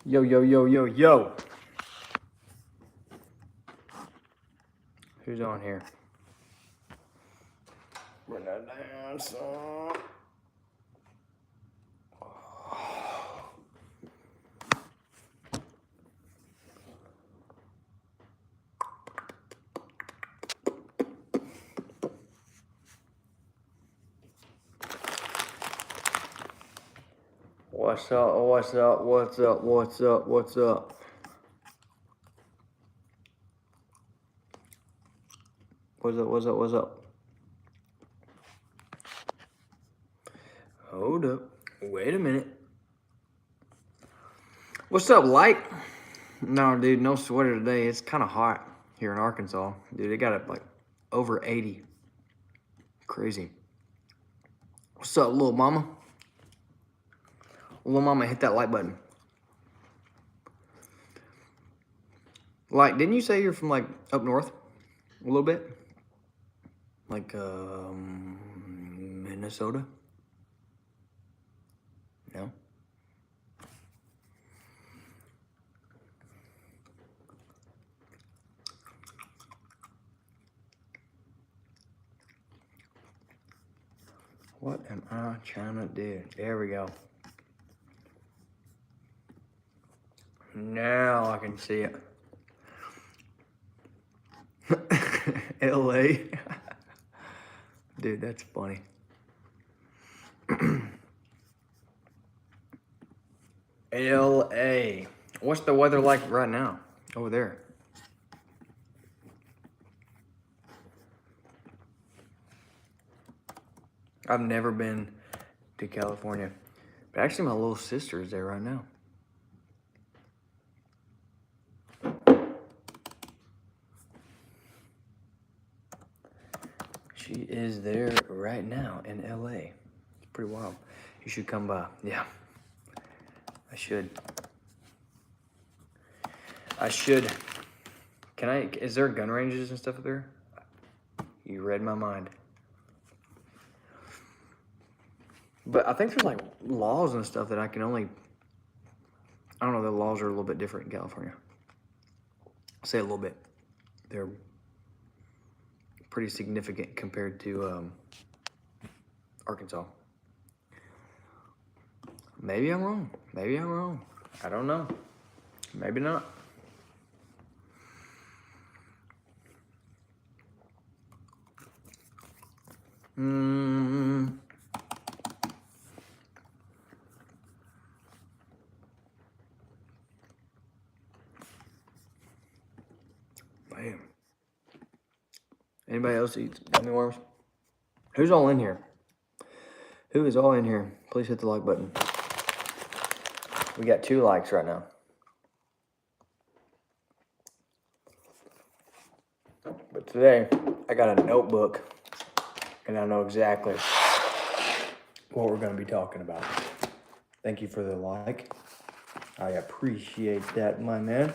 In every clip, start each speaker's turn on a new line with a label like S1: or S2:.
S1: Yo, yo, yo, yo, yo. Who's on here? Bring that down some. What's up, what's up, what's up, what's up, what's up? What's up, what's up, what's up? Hold up, wait a minute. What's up, Light? No, dude, no sweater today. It's kind of hot here in Arkansas. Dude, it got up like over 80. Crazy. What's up, little mama? Little mama, hit that like button. Like, didn't you say you're from like up north? A little bit? Like, Minnesota? No? What am I trying to do? There we go. Now I can see it. LA. Dude, that's funny. LA. What's the weather like right now over there? I've never been to California, but actually my little sister is there right now. She is there right now in LA. It's pretty wild. You should come by. Yeah, I should. I should. Can I, is there gun ranges and stuff there? You read my mind. But I think there's like laws and stuff that I can only, I don't know, the laws are a little bit different in California. I'll say a little bit. They're pretty significant compared to Arkansas. Maybe I'm wrong. Maybe I'm wrong. I don't know. Maybe not. Bam. Anybody else eat gummy worms? Who's all in here? Who is all in here? Please hit the like button. We got 2 likes right now. But today, I got a notebook, and I know exactly what we're going to be talking about. Thank you for the like. I appreciate that, my man.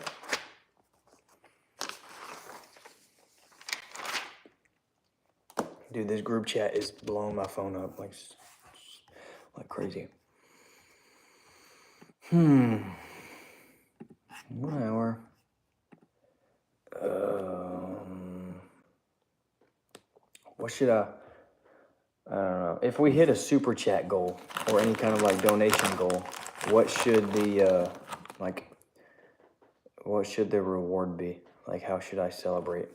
S1: Dude, this group chat is blowing my phone up like crazy. 1 hour. What should I don't know. If we hit a super chat goal or any kind of like donation goal, what should the what should the reward be? Like, how should I celebrate?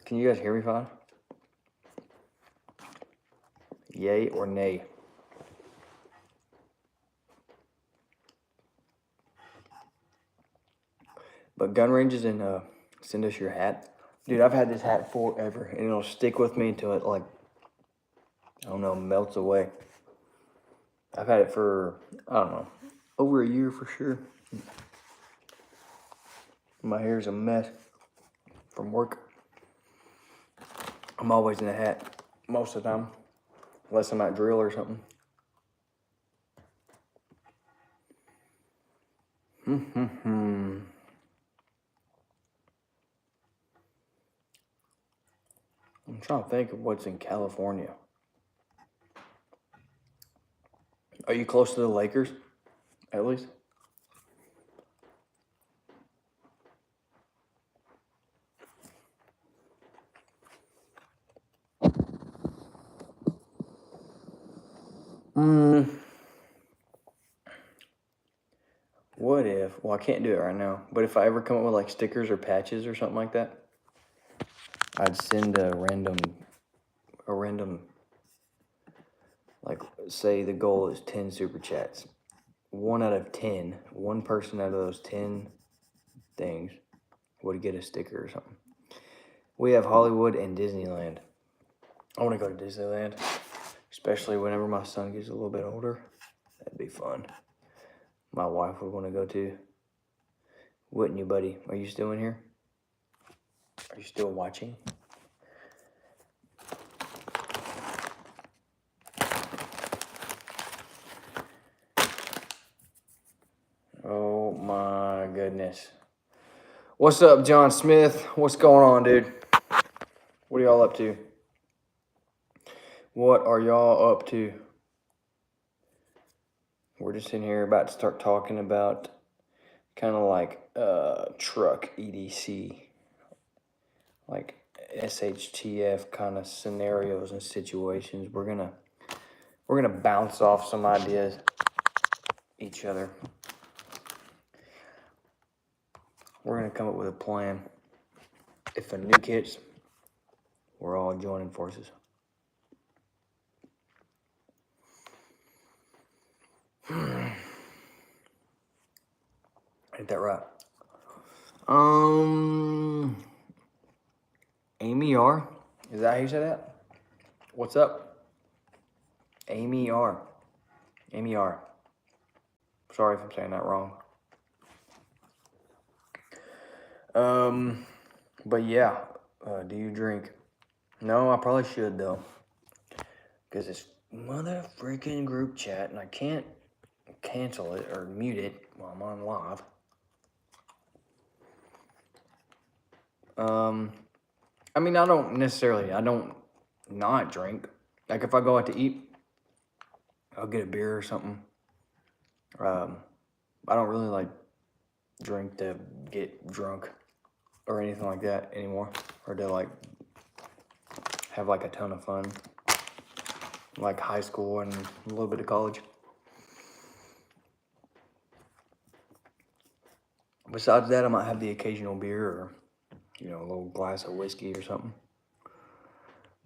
S1: Can you guys hear me fine? Yay or nay? But gun ranges and send us your hat. Dude, I've had this hat forever, and it'll stick with me until it, like, I don't know, melts away. I've had it for, I don't know, over a year for sure. My hair's a mess from work. I'm always in a hat most of the time, unless I'm at drill or something. I'm trying to think of what's in California. Are you close to the Lakers? At least. What if, well, I can't do it right now, but if I ever come up with like stickers or patches or something like that, I'd send a random, like, say the goal is 10 super chats. 1 out of 10, one person out of those 10 things would get a sticker or something. We have Hollywood and Disneyland. I want to go to Disneyland, especially whenever my son gets a little bit older. That'd be fun. My wife would want to go too. Wouldn't you, buddy? Are you still in here? Are you still watching? Oh my goodness. What's up, John Smith? What's going on, dude? What are y'all up to? What are y'all up to? We're just in here about to start talking about kind of like truck EDC, like SHTF kind of scenarios and situations. We're gonna bounce off some ideas each other. We're gonna come up with a plan. If a nuke hits, we're all joining forces. Ain't that right? Amy R. Is that how you say that? What's up? Amy R. Amy R. Sorry if I'm saying that wrong. But yeah, do you drink? No, I probably should though. Because it's mother freaking group chat and I can't cancel it or mute it while I'm on live. I mean, I don't not drink. Like if I go out to eat, I'll get a beer or something. I don't really like drink to get drunk or anything like that anymore, or to like have like a ton of fun, like high school and a little bit of college. Besides that, I might have the occasional beer or, you know, a little glass of whiskey or something.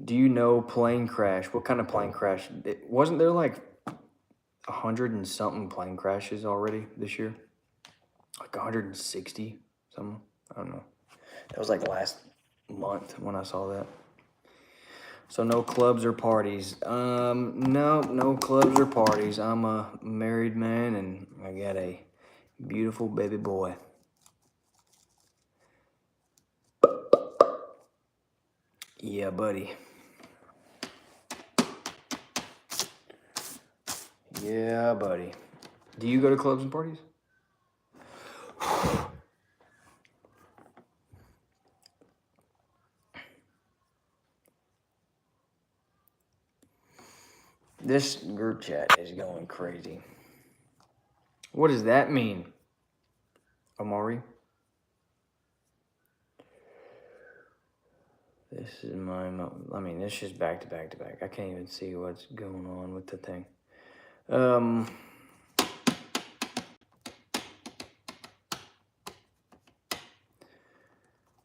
S1: Do you know plane crash? What kind of plane crash? Wasn't there like 100 and something plane crashes already this year? Like 160 something? I don't know. That was like last month when I saw that. So no clubs or parties. No clubs or parties. I'm a married man and I got a beautiful baby boy. Yeah, buddy. Yeah, buddy. Do you go to clubs and parties? This group chat is going crazy. What does that mean, Amari? This is I mean, this is back to back to back. I can't even see what's going on with the thing.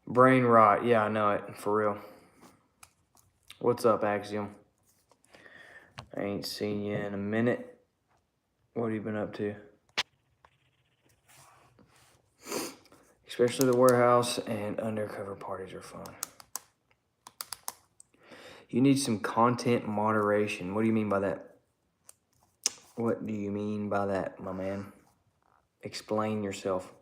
S1: Brain rot. Yeah, I know it. For real. What's up, Axiom? I ain't seen you in a minute. What have you been up to? Especially the warehouse and undercover parties are fun. You need some content moderation. What do you mean by that? What do you mean by that, my man? Explain yourself.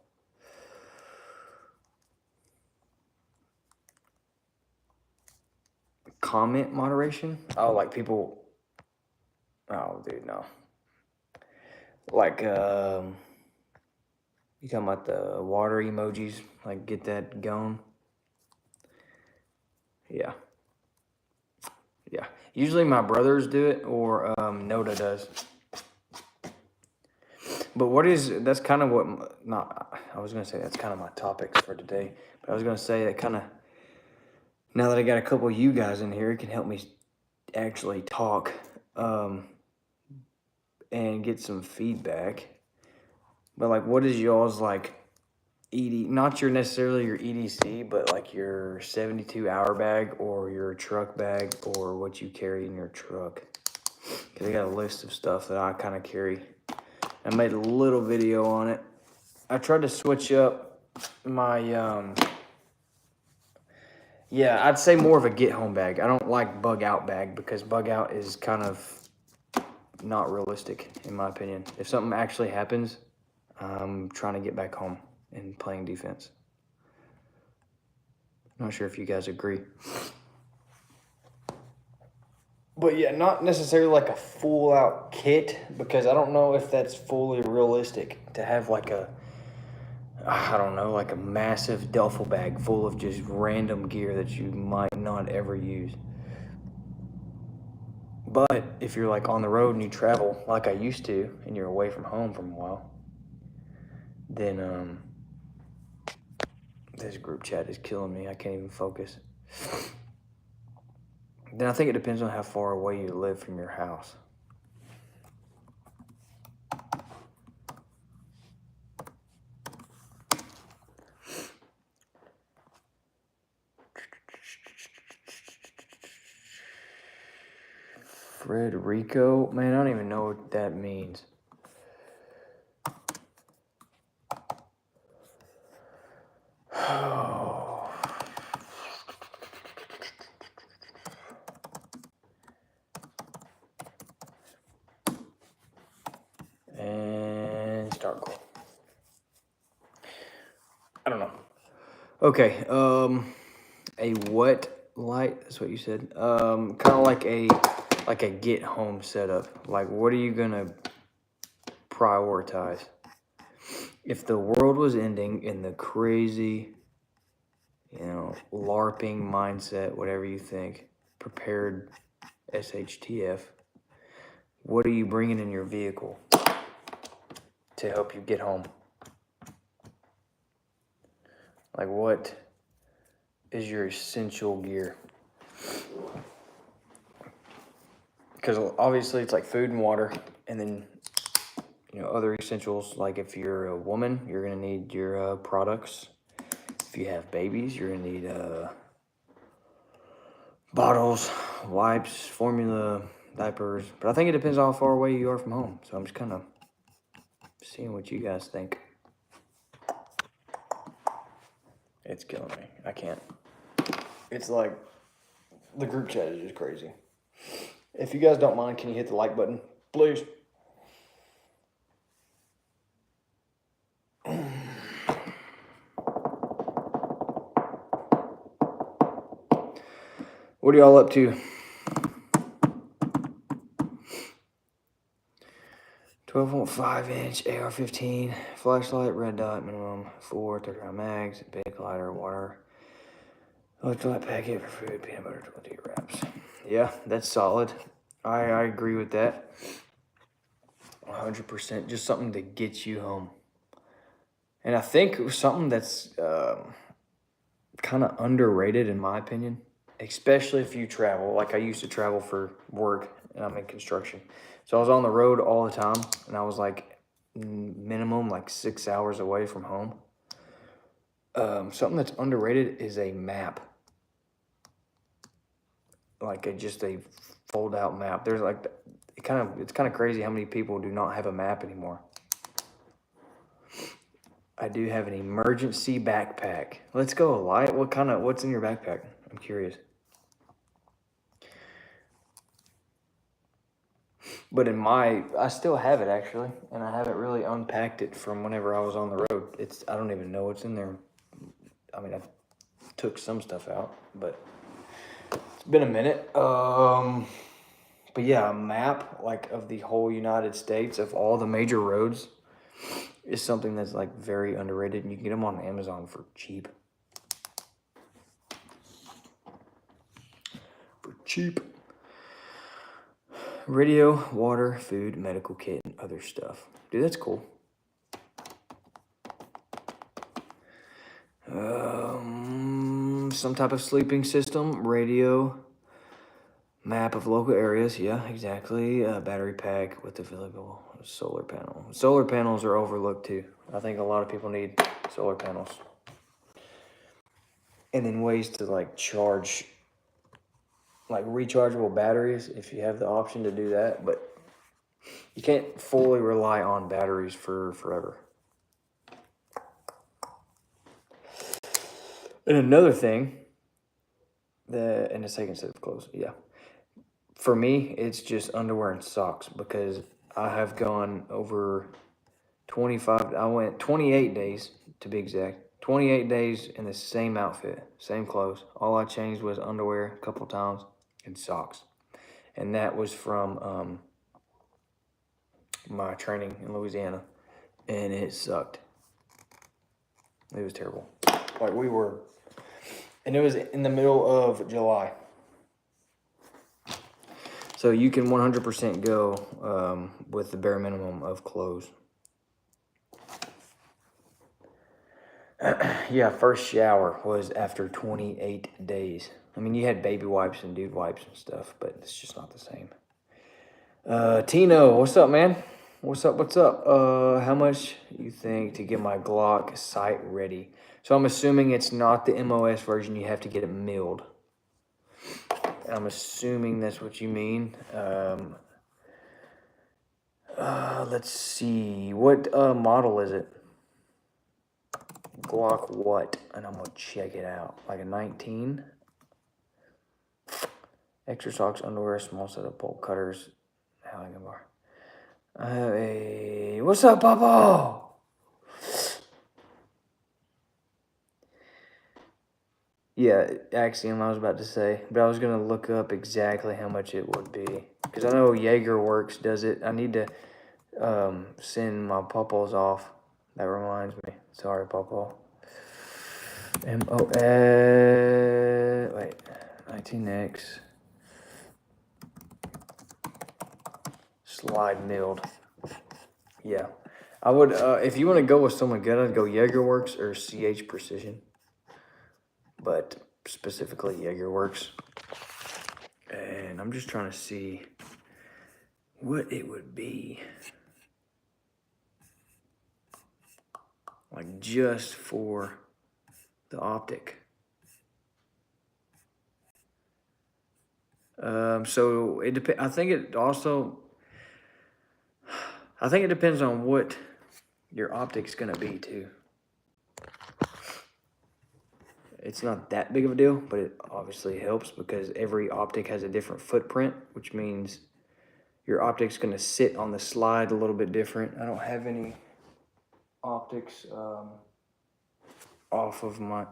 S1: Comment moderation? Oh, like people... Oh, dude, no. Like, you talking about the water emojis? Like, get that going? Yeah. Yeah. Usually my brothers do it, or Noda does. But that's kind of what, not, I was going to say that's kind of my topics for today. But I was going to say that kind of, now that I got a couple of you guys in here, it can help me actually talk and get some feedback. But like, what is y'all's like not necessarily your EDC, but like your 72-hour bag or your truck bag or what you carry in your truck? Because I got a list of stuff that I kind of carry. I made a little video on it. I tried to switch up my, yeah, I'd say more of a get home bag. I don't like bug out bag because bug out is kind of not realistic in my opinion. If something actually happens, I'm trying to get back home and playing defense. Not sure if you guys agree. But yeah, not necessarily like a full out kit because I don't know if that's fully realistic to have like a, I don't know, like a massive duffel bag full of just random gear that you might not ever use. But if you're like on the road and you travel like I used to and you're away from home for a while, then this group chat is killing me. I can't even focus. Then I think it depends on how far away you live from your house. Frederico? Man, I don't even know what that means. Oh. And start call. I don't know. Okay, a what light? That's what you said. Kind of like a get home setup. Like, what are you gonna prioritize? If the world was ending in the crazy, LARPing mindset, whatever you think, prepared SHTF, what are you bringing in your vehicle to help you get home? Like, what is your essential gear? Because obviously it's like food and water, and then other essentials. Like if you're a woman, you're gonna need your products. If you have babies, you're gonna need bottles, wipes, formula, diapers. But I think it depends on how far away you are from home. So I'm just kind of seeing what you guys think. It's killing me. I can't. It's like the group chat is just crazy. If you guys don't mind, can you hit the like button, please? What are y'all up to? 12.5-inch AR-15, flashlight, red dot, minimum 4, 30-round mags, big lighter, water, electrolyte packet for food, peanut butter, 20 wraps. Yeah, that's solid. I agree with that. 100%. Just something to get you home. And I think something that's kind of underrated in my opinion, especially if you travel. Like I used to travel for work and I'm in construction. So I was on the road all the time and I was like minimum like 6 hours away from home. Something that's underrated is a map. Like just a fold out map. There's like, it's kind of crazy how many people do not have a map anymore. I do have an emergency backpack. Let's go, Light. What's in your backpack? I'm curious. But I still have it actually, and I haven't really unpacked it from whenever I was on the road. I don't even know what's in there. I mean, I took some stuff out, but it's been a minute. But yeah, a map like of the whole United States of all the major roads is something that's like very underrated, and you can get them on Amazon for cheap. Radio, water, food, medical kit, and other stuff. Dude, that's cool. some type of sleeping system, radio, map of local areas. Yeah, exactly. Battery pack with available solar panel. Solar panels are overlooked too. I think a lot of people need solar panels. And then ways to like charge, like rechargeable batteries if you have the option to do that. But you can't fully rely on batteries for forever. And another thing, and a second set of clothes, yeah. For me, it's just underwear and socks because I have gone over 25, I went 28 days to be exact. 28 days in the same outfit, same clothes. All I changed was underwear a couple times and socks. And that was from my training in Louisiana. And it sucked. It was terrible. Like we were, and it was in the middle of July. So you can 100% go with the bare minimum of clothes. Yeah, first shower was after 28 days. I mean, you had baby wipes and dude wipes and stuff, but it's just not the same. Tino, what's up, man? What's up? How much you think to get my Glock sight ready? So I'm assuming it's not the MOS version. You have to get it milled. I'm assuming that's what you mean. Let's see. What model is it? Glock what? And I'm gonna check it out. Like a 19. Extra socks, underwear, small set of bolt cutters. Halligan bar. I have a. What's up, Papa? Yeah, Axiom, I was about to say. But I was gonna look up exactly how much it would be. Because I know JagerWorks does it. I need to send my Pawpaws off. That reminds me. Sorry, Pawpaw. MOS. Wait. 19X. Slide milled. Yeah. I would, if you want to go with someone good, I'd go JagerWorks or CH Precision. But specifically JagerWorks. And I'm just trying to see what it would be. Like just for the Optic. So it depends. I think it depends on what your optic's gonna be too. It's not that big of a deal, but it obviously helps because every optic has a different footprint, which means your optic's gonna sit on the slide a little bit different. I don't have any optics off of my,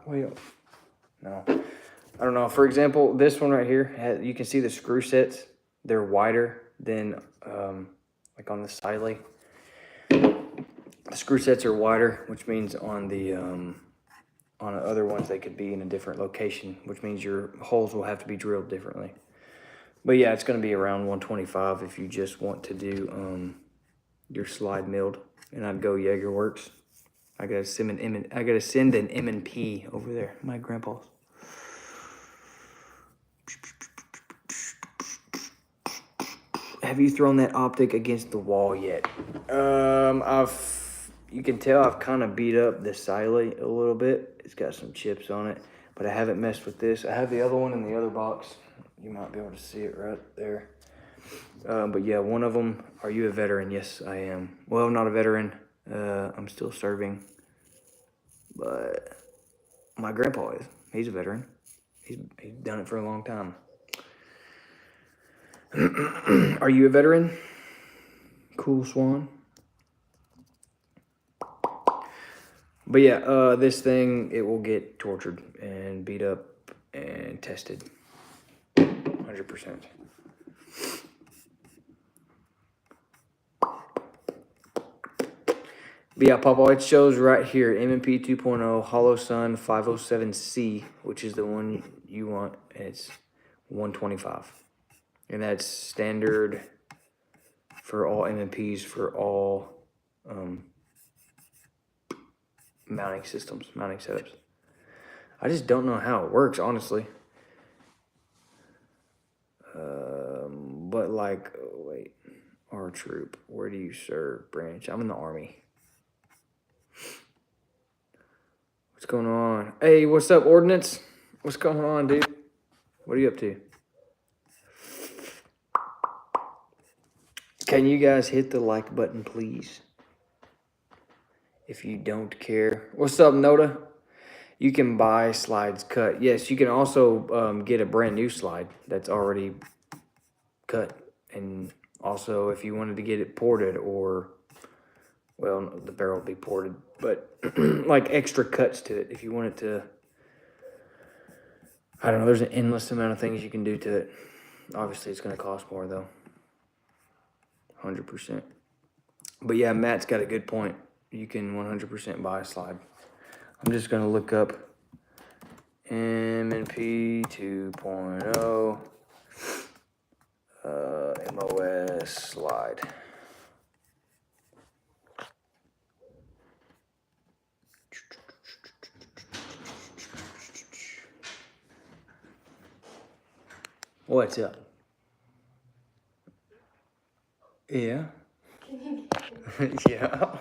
S1: no. I don't know. For example, this one right here, you can see the screw sets. They're wider than like on the Siley. The screw sets are wider, which means on the other ones they could be in a different location, which means your holes will have to be drilled differently. But yeah, it's going to be around 125 if you just want to do your slide milled, and I'd go JagerWorks. I gotta send an M&P over there. My grandpa's. Have you thrown that optic against the wall yet? You can tell I've kind of beat up the Siley a little bit. It's got some chips on it, but I haven't messed with this. I have the other one in the other box. You might be able to see it right there. But yeah, one of them, are you a veteran? Yes, I am. Well, not a veteran. I'm still serving, but my grandpa is. He's a veteran. He's done it for a long time. Are you a veteran? Cool Swan. But yeah, this thing, it will get tortured and beat up and tested. 100%. But yeah, Papa, it shows right here, M&P 2.0 Hollow Sun 507C, which is the one you want, and it's 125. And that's standard for all M&Ps for all mounting systems, mounting setups. I just don't know how it works, honestly. But like, oh, wait, our troop, where do you serve? Branch. I'm in the Army. What's going on? Hey, what's up, Ordnance? What's going on, dude? What are you up to? Can you guys hit the like button, please? If you don't care. What's up, Noda? You can buy slides cut. Yes, you can also get a brand new slide that's already cut. And also, if you wanted to get it ported or, well, the barrel will be ported, but like extra cuts to it. If you want it to, I don't know, there's an endless amount of things you can do to it. Obviously, it's going to cost more, though. 100%. But yeah, Matt's got a good point. You can 100% buy a slide. I'm just going to look up M&P 2.0 MOS slide. What's up? Yeah. Yeah.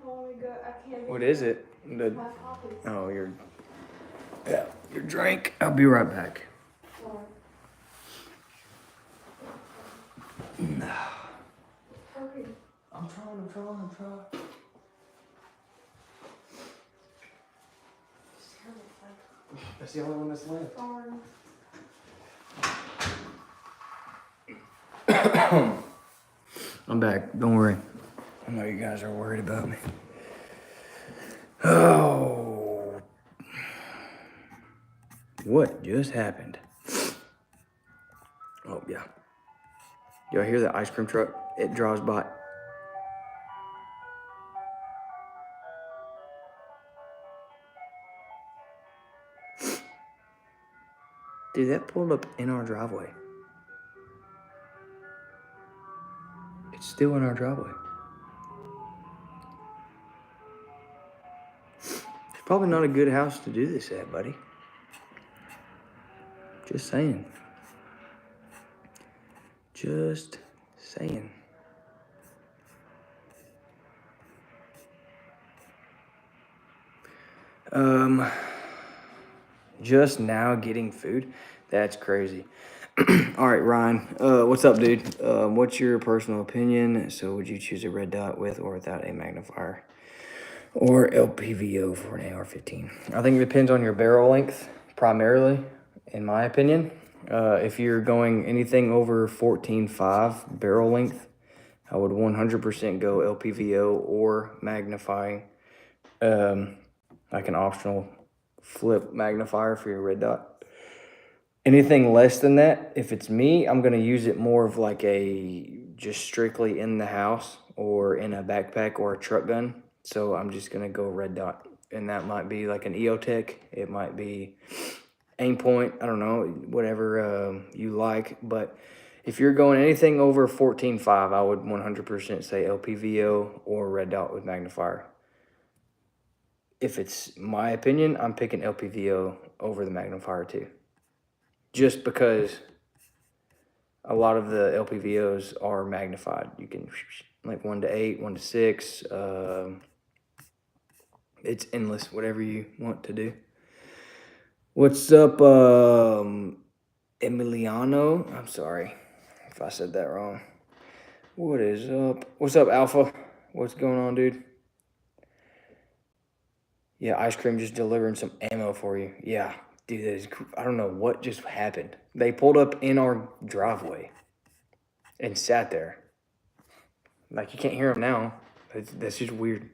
S2: Oh my god, I can't.
S1: What is it? Oh, your drink. I'll be right back.
S2: Hurry.
S1: I'm trying. That's the only one that's left. I'm back. Don't worry. I know you guys are worried about me. Oh. What just happened? Oh, yeah. Y'all hear the ice cream truck? It draws by. Dude, that pulled up in our driveway. It's still in our driveway. It's probably not a good house to do this at, buddy. Just saying. Just saying. Just now getting food? That's crazy. All right, Ryan. What's up, dude? What's your personal opinion? So would you choose a red dot with or without a magnifier? Or LPVO for an AR-15? I think it depends on your barrel length, primarily, in my opinion. If you're going anything over 14.5 barrel length, I would 100% go LPVO or magnifying, like an optional flip magnifier for your red dot. Anything less than that, if it's me, I'm going to use it more of like a just strictly in the house or in a backpack or a truck gun. So I'm just going to go red dot. And that might be like an EOTech. It might be aim point. I don't know, whatever you like. But if you're going anything over 14.5, I would 100% say LPVO or red dot with magnifier. If it's my opinion, I'm picking LPVO over the magnifier too. Just because a lot of the LPVOs are magnified. You can, like 1 to 8, 1 to 6. It's endless, whatever you want to do. What's up, Emiliano? I'm sorry if I said that wrong. What is up? What's up, Alpha? What's going on, dude? Yeah, ice cream just delivering some ammo for you. Yeah, dude, that is cool. I don't know what just happened. They pulled up in our driveway and sat there. Like, you can't hear them now. That's just weird.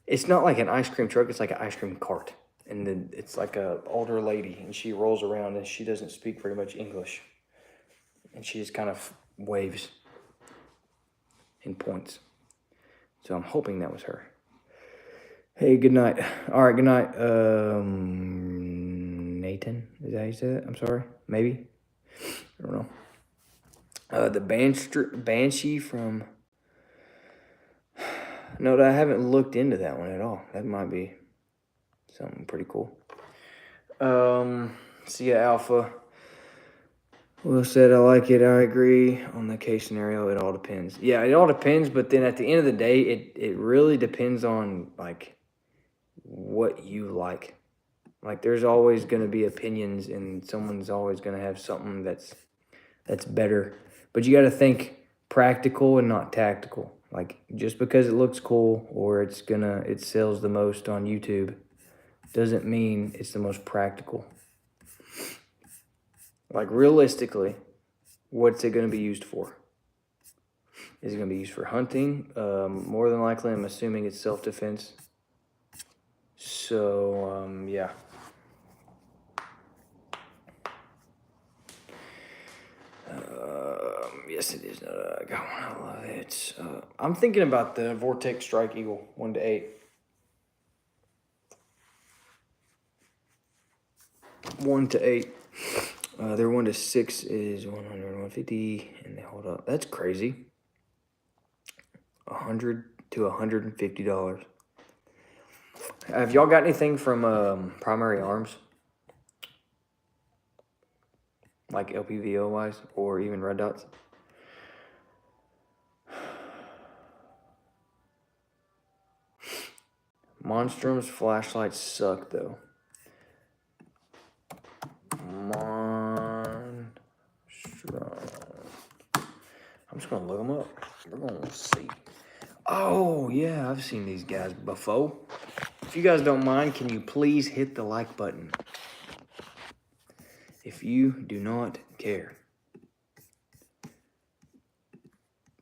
S1: It's not like an ice cream truck. It's like an ice cream cart. And then it's like a older lady, and she rolls around, and she doesn't speak very much English. And she just kind of waves and points. So I'm hoping that was her. Hey, good night. All right, good night. Nathan, is that how you say that? I'm sorry. Maybe. I don't know. The Banshee from No, I haven't looked into that one at all. That might be something pretty cool. See ya, Alpha. Will said, I like it. I agree on the case scenario. It all depends. Yeah, it all depends. But then at the end of the day, it really depends on like what you like. Like there's always going to be opinions, and someone's always going to have something that's better. But you got to think practical and not tactical. Like just because it looks cool or it sells the most on YouTube doesn't mean it's the most practical. Like realistically, what's it going to be used for? Is it going to be used for hunting? More than likely, I'm assuming it's self-defense. So, yeah. Yes, it is. I got one. I love it. I'm thinking about the Vortex Strike Eagle 1-8. 1-8. Their 1-6 is 100, 150, and they hold up. That's crazy. $100 to $150. Have y'all got anything from Primary Arms? Like LPVO wise, or even red dots? Monstrum's flashlights suck though. Monstrum. I'm just gonna look them up. We're gonna see. Oh yeah, I've seen these guys before. If you guys don't mind, can you please hit the like button? If you do not care. I'm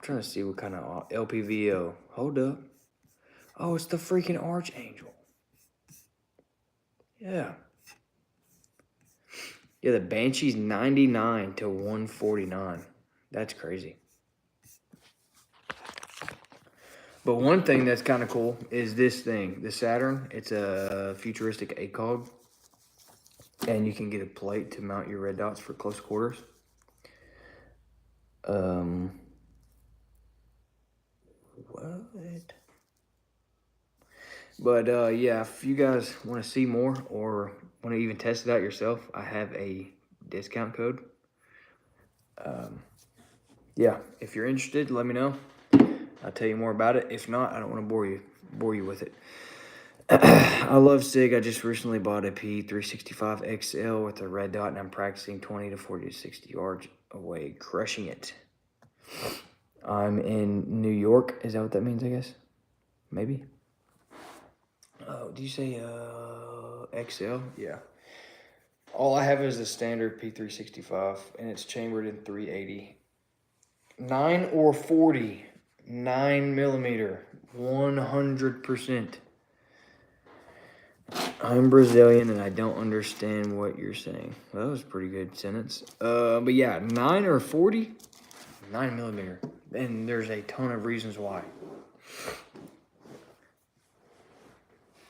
S1: trying to see what kind of LPVO. Hold up. Oh, it's the freaking Archangel. Yeah. Yeah, the Banshee's 99 to 149. That's crazy. But one thing that's kind of cool is this thing, the Saturn. It's a futuristic ACOG. And you can get a plate to mount your red dots for close quarters. What? But yeah, if you guys want to see more or want to even test it out yourself, I have a discount code. Yeah, if you're interested, let me know. I'll tell you more about it. If not, I don't want to bore you with it. I love SIG. I just recently bought a P365 XL with a red dot, and I'm practicing 20 to 40 to 60 yards away, crushing it. I'm in New York. Is that what that means, I guess? Maybe. Oh, do you say XL? Yeah. All I have is the standard P365, and it's chambered in 380. 9 or 40, 9 millimeter, 100%. I'm Brazilian, and I don't understand what you're saying. Well, that was a pretty good sentence. But yeah, 9 or 40, 9 millimeter. And there's a ton of reasons why.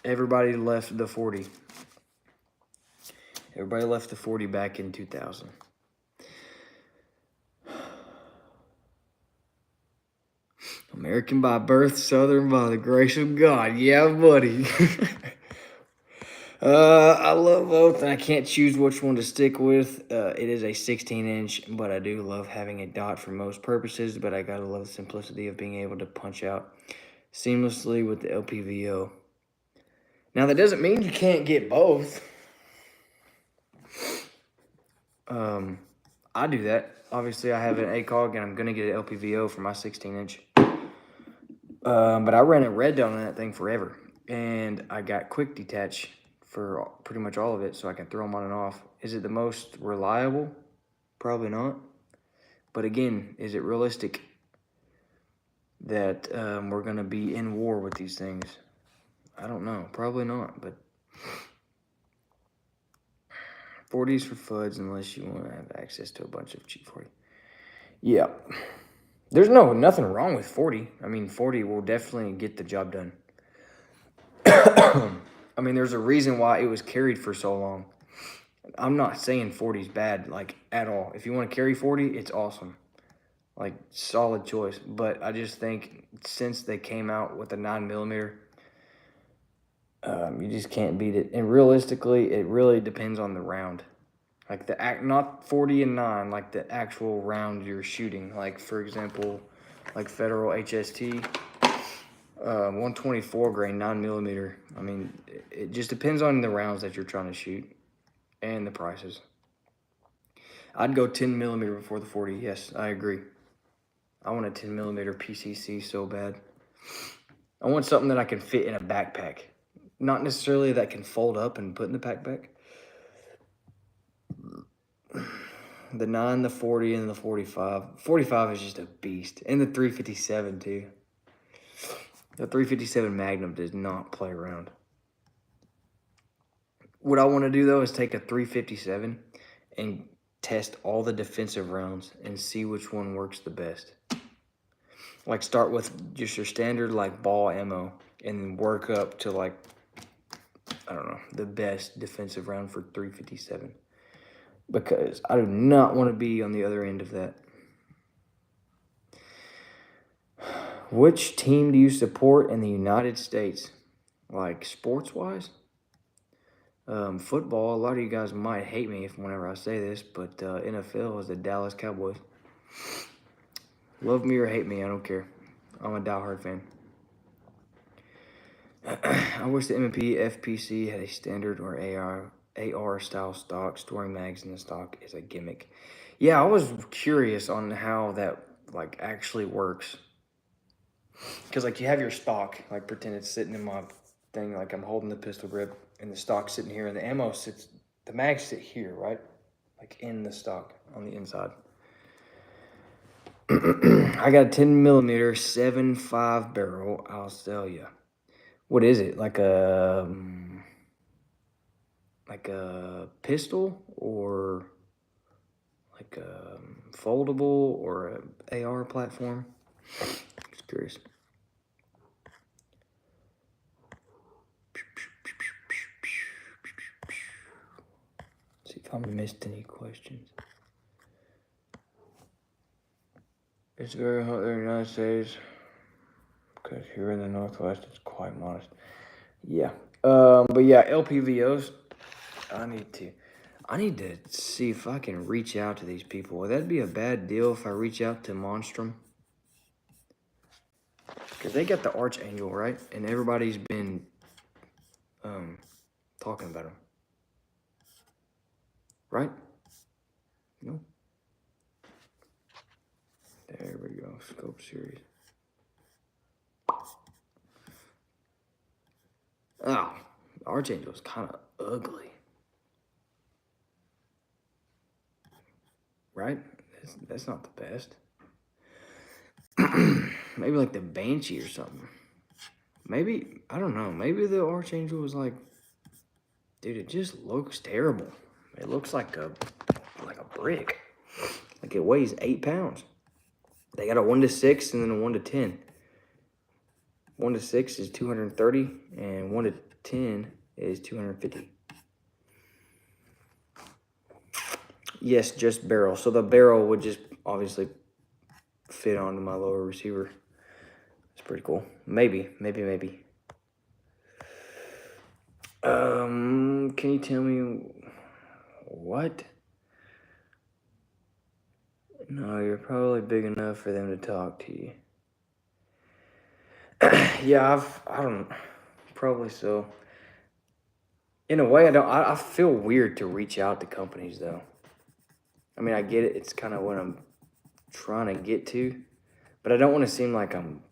S1: Everybody left the 40. Everybody left the 40 back in 2000. American by birth, Southern by the grace of God. Yeah, buddy. I love both, and I can't choose which one to stick with. It is a 16-inch, but I do love having a dot for most purposes, but I gotta love the simplicity of being able to punch out seamlessly with the LPVO. Now, that doesn't mean you can't get both. I do that. Obviously, I have an ACOG, and I'm going to get an LPVO for my 16-inch. But I ran a red dot on that thing forever, and I got quick detach for pretty much all of it, so I can throw them on and off. Is it the most reliable? Probably not. But again, is it realistic that we're going to be in war with these things? I don't know. Probably not, but 40s for FUDs unless you want to have access to a bunch of cheap 40. Yeah. There's nothing wrong with 40. I mean, 40 will definitely get the job done. I mean, there's a reason why it was carried for so long. I'm not saying 40 is bad, like, at all. If you want to carry 40, it's awesome. Like, solid choice. But I just think since they came out with the 9mm, you just can't beat it. And realistically, it really depends on the round. Like not 40 and 9, like the actual round you're shooting. Like, for example, like Federal HST, 124 grain, 9mm. I mean, it just depends on the rounds that you're trying to shoot and the prices. I'd go 10mm before the 40. Yes, I agree. I want a 10mm PCC so bad. I want something that I can fit in a backpack. Not necessarily that can fold up and put in the backpack. The 9, the 40, and the 45. 45 is just a beast. And the 357 too. The 357 Magnum does not play around. What I want to do though is take a 357 and test all the defensive rounds and see which one works the best. Like, start with just your standard like ball ammo and then work up to, like, I don't know, the best defensive round for 357. Because I do not want to be on the other end of that. Which team do you support in the United States? Like, sports-wise? Football, a lot of you guys might hate me whenever I say this, but NFL is the Dallas Cowboys. Love me or hate me, I don't care. I'm a diehard fan. I wish the M&P FPC had a standard or AR style stock. Storing mags in the stock is a gimmick. Yeah, I was curious on how that like actually works. Because like you have your stock, like pretend it's sitting in my thing, like I'm holding the pistol grip and the stock's sitting here and the ammo sits, the mags sit here, right? Like in the stock on the inside. I got a 10mm 7.5 barrel. I'll sell you. What is it? Like a pistol or like a foldable or a AR platform? Just curious. See if I missed any questions. It's very hot there in the United States because here in the Northwest it's quite modest. Yeah. But yeah, LPVOs. I need to see if I can reach out to these people. Would that be a bad deal if I reach out to Monstrum? Because they got the Archangel, right? And everybody's been talking about them. Right? No? There we go. Scope series. Oh, Archangel is kind of ugly. Right? That's not the best. Maybe like the Banshee or something. Maybe, I don't know. Maybe the Archangel was like, dude, it just looks terrible. It looks like a brick. Like it weighs 8 pounds. They got a 1 to 6 and then a 1 to 10. 1 to 6 is 230 and 1 to 10 is 250. Yes, just barrel. So the barrel would just obviously fit onto my lower receiver. It's pretty cool. Maybe. Can you tell me what? No, you're probably big enough for them to talk to you. Yeah, I don't, probably so. In a way, I feel weird to reach out to companies though. I mean, I get it. It's kind of what I'm trying to get to, but I don't want to seem like I'm,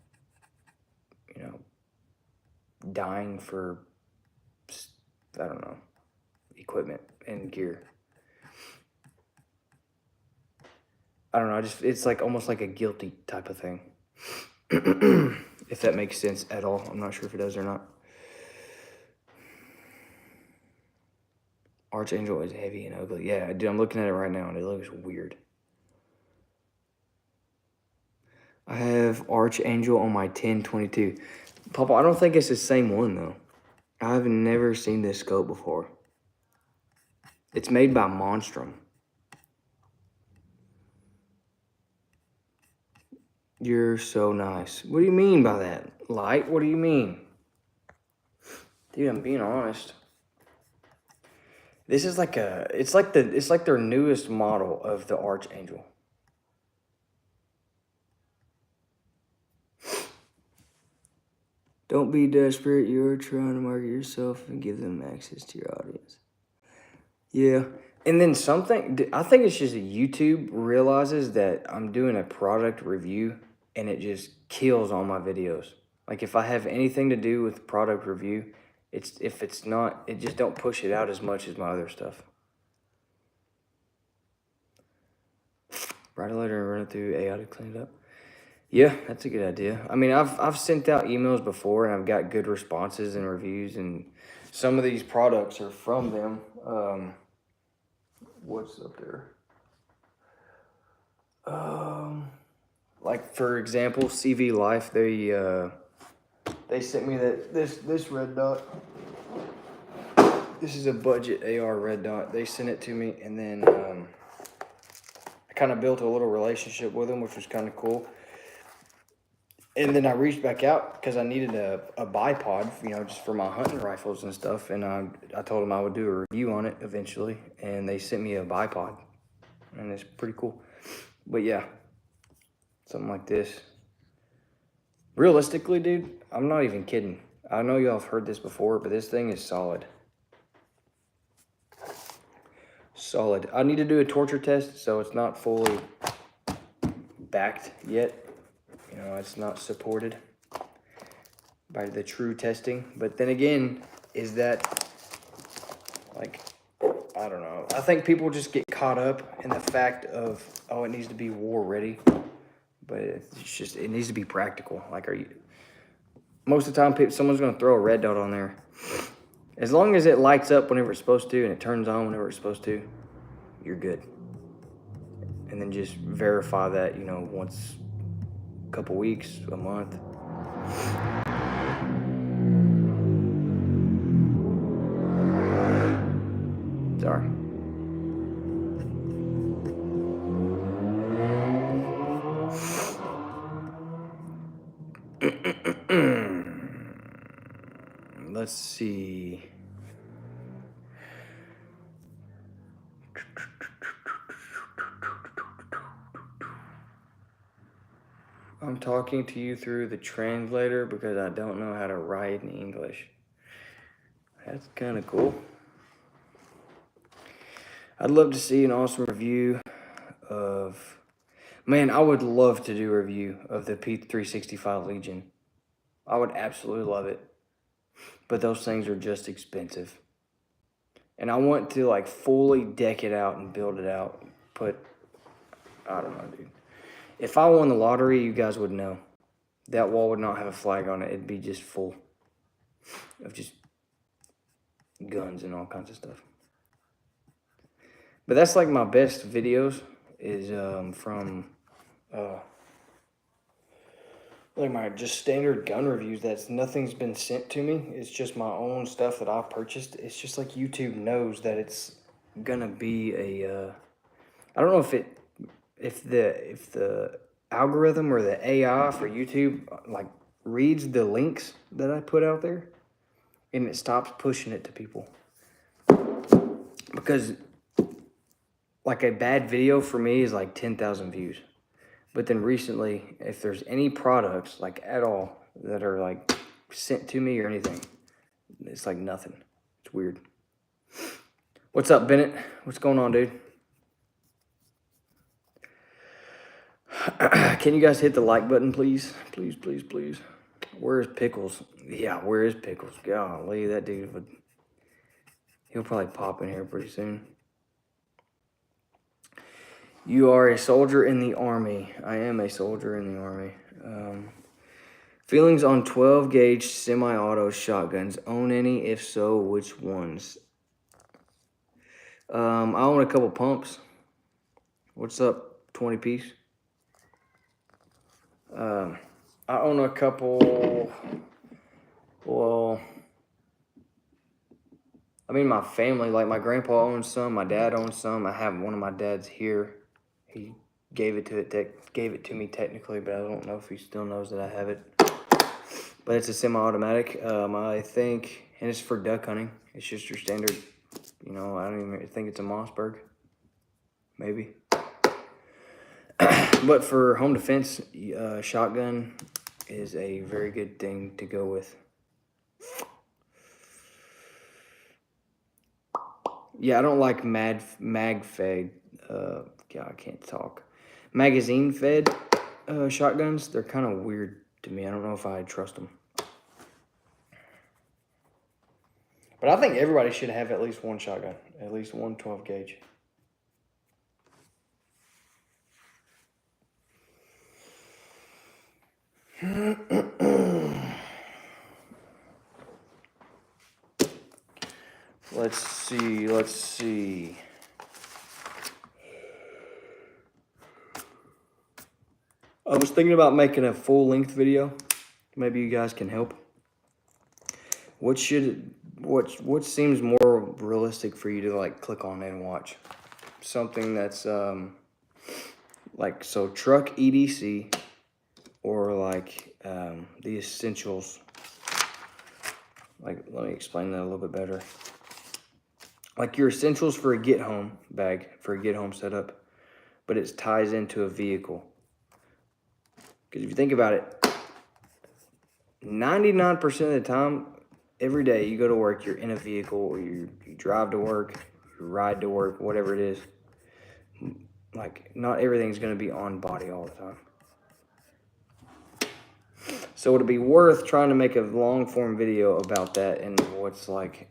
S1: dying for, I don't know, equipment and gear. I don't know. It's like almost like a guilty type of thing. If that makes sense at all. I'm not sure if it does or not. Archangel is heavy and ugly. Yeah, dude, I'm looking at it right now and it looks weird. I have Archangel on my 1022. Papa, I don't think it's the same one though. I've never seen this scope before. It's made by Monstrum. You're so nice. What do you mean by that? Light? What do you mean? Dude, I'm being honest. This is like it's like their newest model of the Archangel. Don't be desperate. You're trying to market yourself and give them access to your audience. Yeah. And then I think it's just that YouTube realizes that I'm doing a product review and it just kills all my videos. Like if I have anything to do with product review, if it's not, it just don't push it out as much as my other stuff. Write a letter and run it through AI to clean it up. Yeah, that's a good idea. I mean, I've sent out emails before and I've got good responses and reviews, and some of these products are from them. What's up there? Like for example, CV Life, they sent me this red dot. This is a budget AR red dot. They sent it to me, and then I kind of built a little relationship with them, which was kind of cool. And then I reached back out because I needed a bipod, just for my hunting rifles and stuff. And I told them I would do a review on it eventually, and they sent me a bipod, and it's pretty cool. But yeah, something like this. Realistically, dude, I'm not even kidding. I know y'all have heard this before, but this thing is solid. Solid. I need to do a torture test, so it's not fully backed yet. It's not supported by the true testing. But then again, is that, like, I don't know. I think people just get caught up in the fact of, oh, it needs to be war ready. But it needs to be practical. Like, most of the time, someone's going to throw a red dot on there. As long as it lights up whenever it's supposed to and it turns on whenever it's supposed to, you're good. And then just verify that, once a couple weeks, a month. Sorry. Let's see. I'm talking to you through the translator because I don't know how to write in English. That's kind of cool. I'd love to see an awesome review of... Man, I would love to do a review of the P365 Legion. I would absolutely love it. But those things are just expensive. And I want to, like, fully deck it out and build it out. I don't know, dude. If I won the lottery, you guys would know. That wall would not have a flag on it. It'd be just full of just guns and all kinds of stuff. But that's like my best videos is from like my just standard gun reviews. Nothing's been sent to me. It's just my own stuff that I've purchased. It's just like YouTube knows that it's gonna be a I don't know if the algorithm or the AI for YouTube like reads the links that I put out there and it stops pushing it to people. Because like a bad video for me is like 10,000 views. But then recently, if there's any products like at all that are like sent to me or anything, it's like nothing. It's weird. What's up, Bennett? What's going on, dude? Can you guys hit the like button, please? Please, please, please. Where's Pickles? Yeah, where is Pickles? Golly, that dude he'll probably pop in here pretty soon. You are a soldier in the Army. I am a soldier in the Army. Feelings on 12 gauge semi-auto shotguns. Own any? If so, which ones? I own a couple pumps. What's up, 20 piece? I own a couple, well, I mean my family, like my grandpa owns some, my dad owns some. I have one of my dads here. gave it to me technically, but I don't know if he still knows that I have it. But it's a semi-automatic. I think, and it's for duck hunting. It's just your standard. You know, I don't even think it's a Mossberg. Maybe. But for home defense, shotgun is a very good thing to go with. Yeah, I don't like mag-fed. Yeah, I can't talk. Magazine-fed shotguns. They're kind of weird to me. I don't know if I trust them. But I think everybody should have at least one shotgun, at least one 12 gauge. Let's see. I was thinking about making a full-length video. Maybe you guys can help. What seems more realistic for you to like click on and watch? Something that's like, so truck EDC, or like the essentials. Like, let me explain that a little bit better. Like your essentials for a get home bag, for a get home setup, but it ties into a vehicle. Because if you think about it, 99% of the time, every day you go to work, you're in a vehicle, or you drive to work, you ride to work, whatever it is. Like, not everything's going to be on body all the time. So it'd be worth trying to make a long form video about that and what's like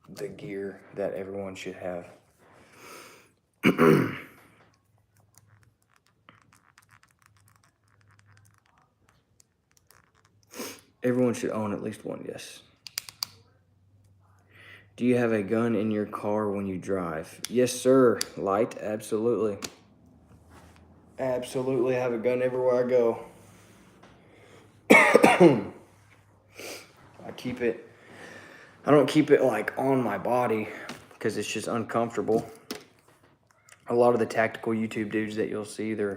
S1: the gear that everyone should have. Everyone should own at least one, yes. Do you have a gun in your car when you drive? Yes, sir. Light, absolutely. Absolutely have a gun everywhere I go. I don't keep it like on my body because it's just uncomfortable. A lot of the tactical YouTube dudes that you'll see, they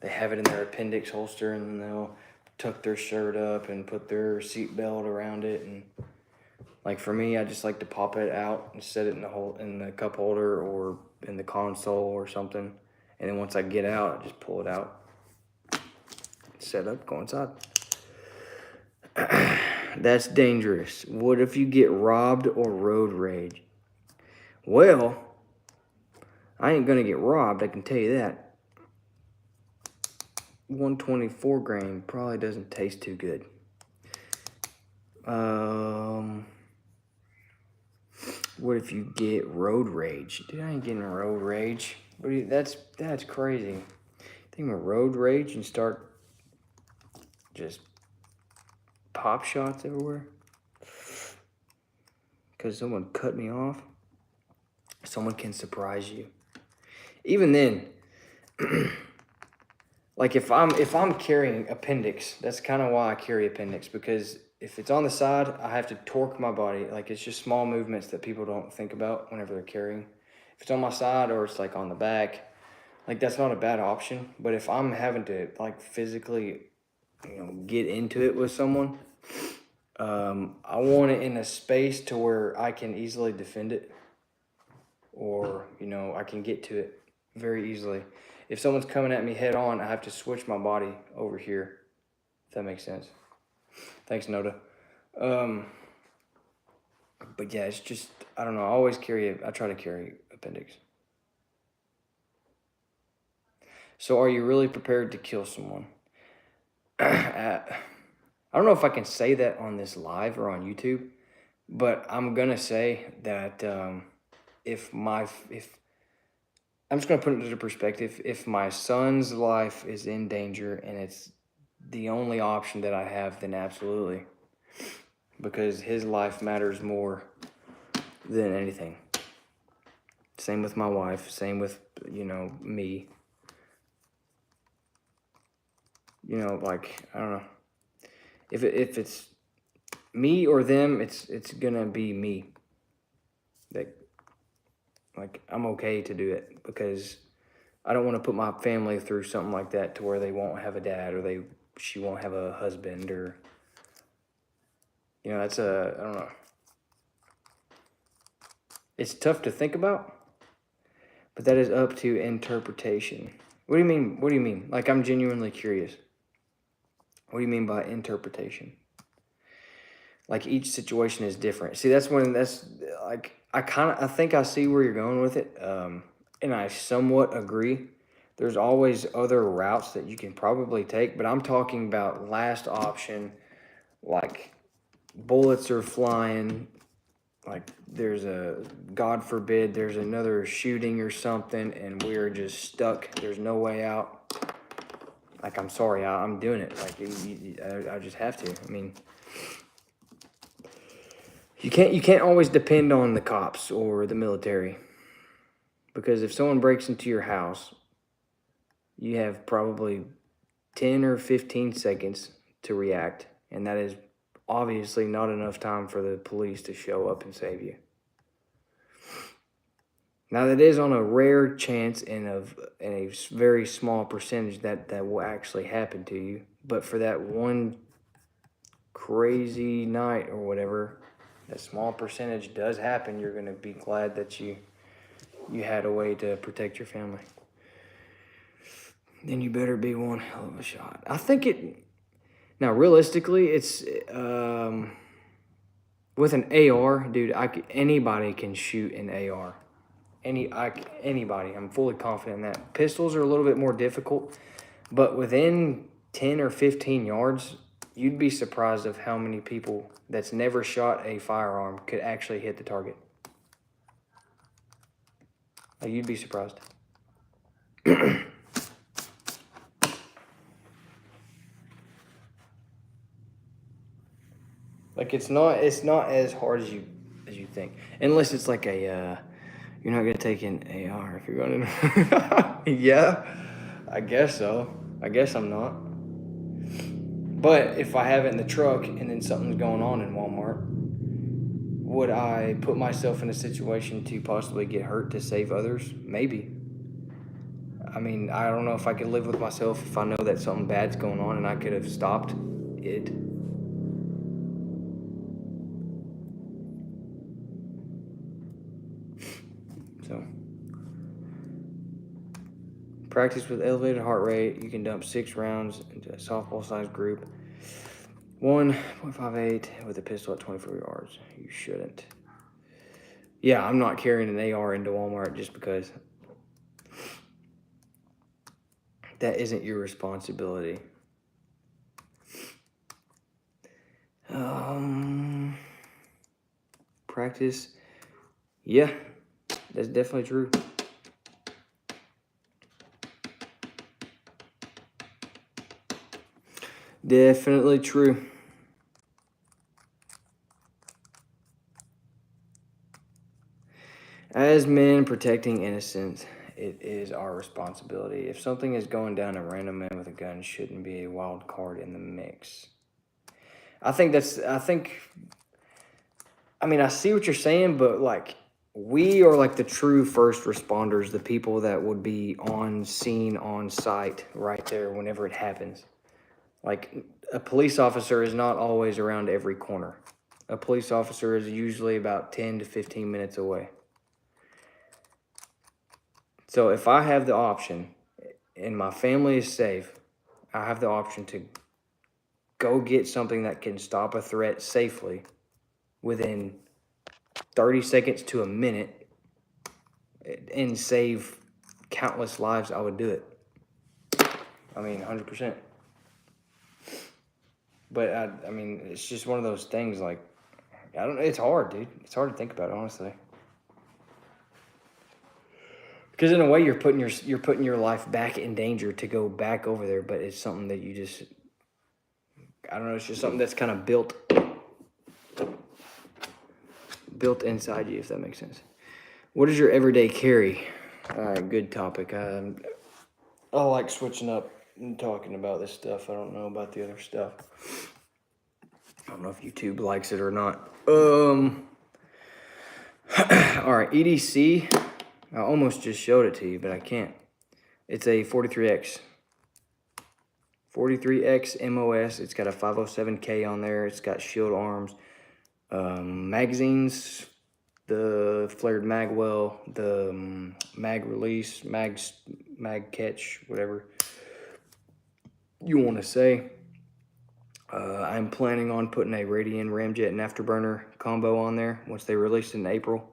S1: have it in their appendix holster, and they'll tuck their shirt up and put their seat belt around it. And like for me, I just like to pop it out and set it in the cup holder or in the console or something. And then once I get out, I just pull it out, set up, go inside. That's dangerous. What if you get robbed or road rage? Well, I ain't gonna get robbed, I can tell you that. 124 grain probably doesn't taste too good. What if you get road rage? Dude, I ain't getting road rage. That's crazy. Think of road rage and start just pop shots everywhere because someone cut me off. Someone can surprise you. Even then, like if I'm carrying appendix, that's kind of why I carry appendix, because if it's on the side, I have to torque my body. Like, it's just small movements that people don't think about whenever they're carrying. If it's on my side or it's like on the back, like that's not a bad option. But if I'm having to like physically, get into it with someone, I want it in a space to where I can easily defend it, or I can get to it very easily. If someone's coming at me head on, I have to switch my body over here, if that makes sense. Thanks, Noda. But yeah, it's just, I don't know, I try to carry appendix. So are you really prepared to kill someone? I don't know if I can say that on this live or on YouTube, but I'm gonna say that I'm just gonna put it into perspective. If my son's life is in danger and it's the only option that I have, then absolutely, because his life matters more than anything. Same with my wife. Same with me. Like, I don't know. If it's me or them, it's gonna be me. Like I'm okay to do it because I don't want to put my family through something like that to where they won't have a dad or she won't have a husband or, I don't know. It's tough to think about, but that is up to interpretation. What do you mean? What do you mean? Like, I'm genuinely curious. What do you mean by interpretation? Like, each situation is different. See, that's like, I think I see where you're going with it. And I somewhat agree. There's always other routes that you can probably take, but I'm talking about last option, like bullets are flying, like God forbid, there's another shooting or something, and we're just stuck. There's no way out. Like, I'm sorry, I'm doing it. Like, I just have to. I mean, you can't always depend on the cops or the military, because if someone breaks into your house, you have probably 10 or 15 seconds to react, and that is obviously not enough time for the police to show up and save you. Now, that is on a rare chance and a very small percentage that will actually happen to you. But for that one crazy night or whatever, that small percentage does happen. You're going to be glad that you had a way to protect your family. Then you better be one hell of a shot. I think now realistically, it's with an AR, dude. Anybody can shoot an AR. Anybody. I'm fully confident in that. Pistols are a little bit more difficult, but within 10 or 15 yards, you'd be surprised of how many people that's never shot a firearm could actually hit the target. Like, you'd be surprised. Like, it's not as hard as you think, unless it's like you're not gonna take an AR if you're gonna. Yeah, I guess so. I guess I'm not. But if I have it in the truck and then something's going on in Walmart, would I put myself in a situation to possibly get hurt to save others? Maybe. I mean, I don't know if I could live with myself if I know that something bad's going on and I could have stopped it. So, practice with elevated heart rate. You can dump 6 rounds into a softball-sized group. 1.58 with a pistol at 24 yards. You shouldn't. Yeah, I'm not carrying an AR into Walmart just because. That isn't your responsibility. Practice. Yeah, that's definitely true. Definitely true. As men protecting innocents, it is our responsibility. If something is going down, a random man with a gun shouldn't be a wild card in the mix. I mean, I see what you're saying, but like, we are like the true first responders, the people that would be on scene, on site, right there whenever it happens. Like, a police officer is not always around every corner. A police officer is usually about 10 to 15 minutes away. So if I have the option and my family is safe, I have the option to go get something that can stop a threat safely within 30 seconds to a minute and save countless lives, I would do it. I mean, 100%. But I mean, it's just one of those things. Like, I don't know. It's hard, dude. It's hard to think about, honestly. Because in a way, you're putting your life back in danger to go back over there. But it's something that you just, I don't know. It's just something that's kind of built inside you, if that makes sense. What is your everyday carry? Good topic. I like switching up and talking about this stuff. I don't know about the other stuff. I don't know if YouTube likes it or not. All right, EDC. I almost just showed it to you, but I can't. It's a 43X. 43X MOS. It's got a 507K on there. It's got shield arms, magazines, the flared mag well, the mag release, mag catch, whatever you want to say. I'm planning on putting a Radian Ramjet and Afterburner combo on there once they release it in April.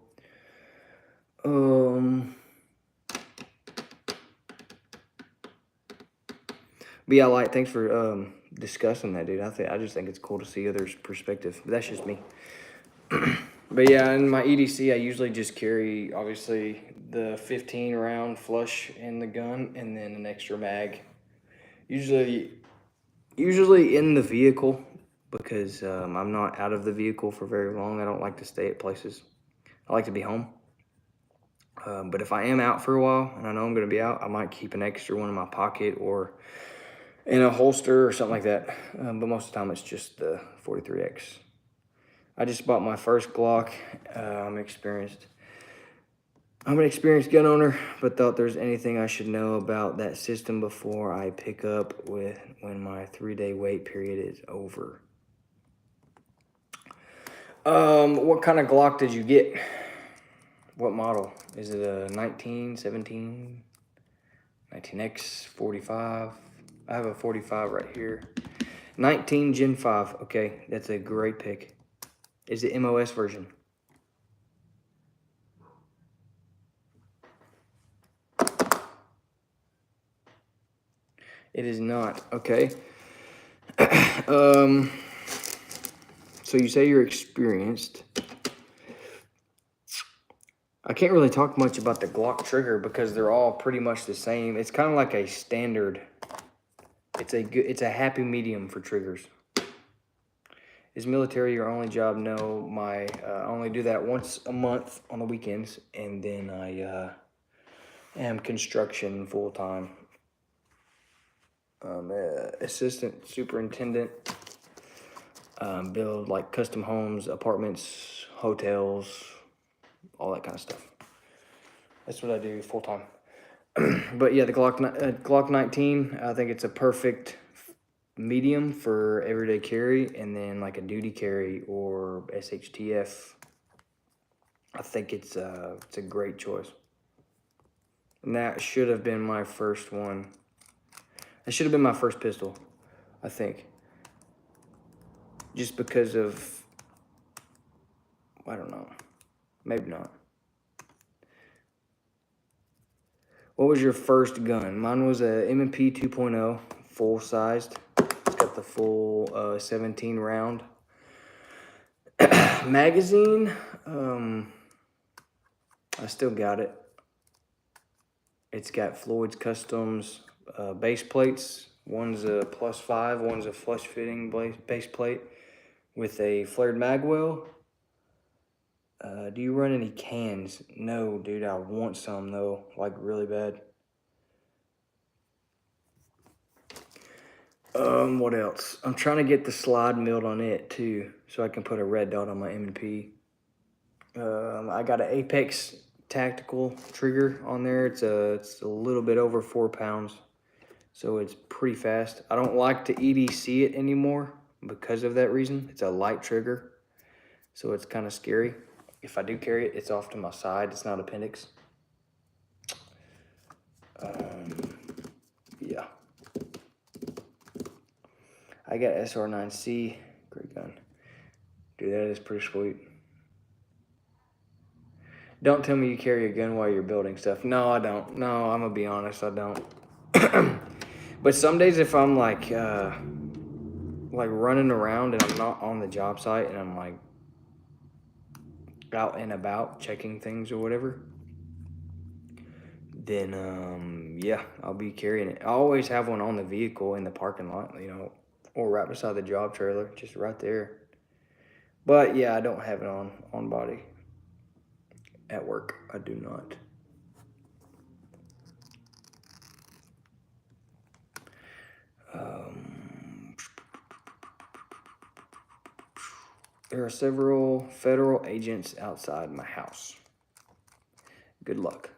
S1: But yeah, like, thanks for discussing that, dude. I just think it's cool to see others' perspective. But that's just me. But yeah, in my EDC, I usually just carry, obviously, the 15 round flush in the gun and then an extra mag. Usually in the vehicle, because I'm not out of the vehicle for very long. I don't like to stay at places. I like to be home. But if I am out for a while and I know I'm going to be out, I might keep an extra one in my pocket or in a holster or something like that. But most of the time it's just the 43X. I just bought my first Glock. I'm an experienced gun owner, but thought there's anything I should know about that system before I pick up when my 3-day wait period is over. What kind of Glock did you get? What model? Is it a 19, 17, 19X, 45? I have a 45 right here. 19 Gen 5. Okay, that's a great pick. Is it MOS version? It is not. Okay. So you say you're experienced. I can't really talk much about the Glock trigger because they're all pretty much the same. It's kind of like a standard. It's a happy medium for triggers. Is military your only job? No, I only do that once a month on the weekends, and then I am construction full time. Assistant superintendent. Build like custom homes, apartments, hotels, all that kind of stuff. That's what I do full time. But yeah, the Glock 19, I think it's a perfect medium for everyday carry, and then like a duty carry or SHTF. I think it's a great choice. And that should have been my first one. That should have been my first pistol, I think. Just because of, I don't know, maybe not. What was your first gun? Mine was a M&P 2.0, full-sized. It's got the full 17 round magazine. I still got it. It's got Floyd's Customs base plates. One's a +5, one's a flush fitting base plate with a flared mag well. Do you run any cans? No, dude, I want some though, like really bad. What else? I'm trying to get the slide milled on it too, so I can put a red dot on my M&P. I got an Apex tactical trigger on there. It's a little bit over 4 pounds, so it's pretty fast. I don't like to EDC it anymore because of that reason. It's a light trigger, so it's kind of scary. If I do carry it, it's off to my side. It's not appendix. Yeah. I got SR9C. Great gun. Dude, that is pretty sweet. Don't tell me you carry a gun while you're building stuff. No, I don't. No, I'm gonna be honest, I don't. But some days if I'm like running around and I'm not on the job site and I'm like out and about checking things or whatever, then yeah, I'll be carrying it. I always have one on the vehicle in the parking lot, you know, or right beside the job trailer, just right there. But yeah, I don't have it on body. At work, I do not. There are several federal agents outside my house. Good luck.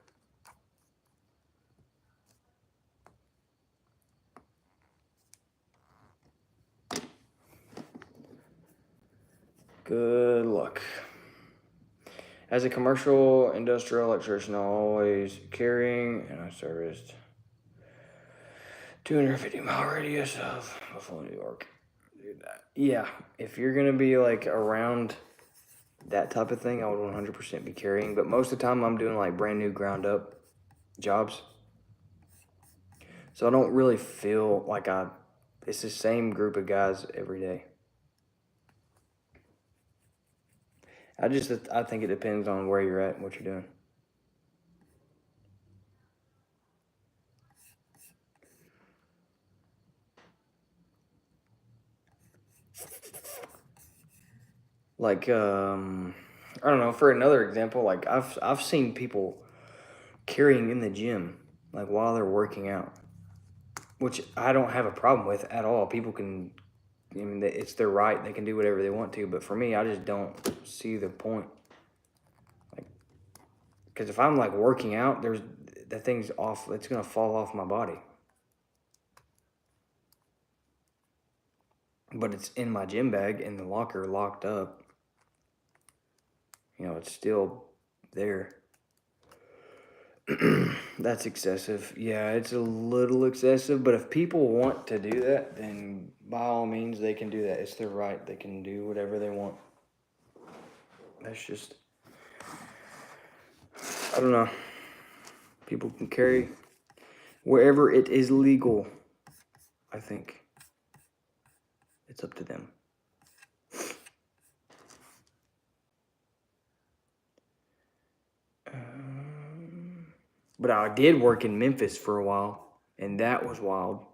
S1: Good luck. As a commercial industrial electrician, I'm always carrying, and I serviced 250-mile radius of Buffalo, New York. Do that. Yeah, if you're gonna be like around that type of thing, I would 100% be carrying. But most of the time, I'm doing like brand new ground up jobs, so I don't really feel like it's the same group of guys every day. I think it depends on where you're at and what you're doing. Like, I don't know, for another example, like I've seen people carrying in the gym, like while they're working out, which I don't have a problem with at all. People can, I mean, it's their right. They can do whatever they want to. But for me, I just don't see the point. Like, because if I'm like working out, that thing's off. It's gonna fall off my body. But it's in my gym bag in the locker, locked up. You know, it's still there. That's excessive. Yeah, it's a little excessive, but if people want to do that, then by all means they can do that. It's their right. They can do whatever they want. That's just, I don't know. People can carry wherever it is legal, I think. It's up to them. But I did work in Memphis for a while, and that was wild.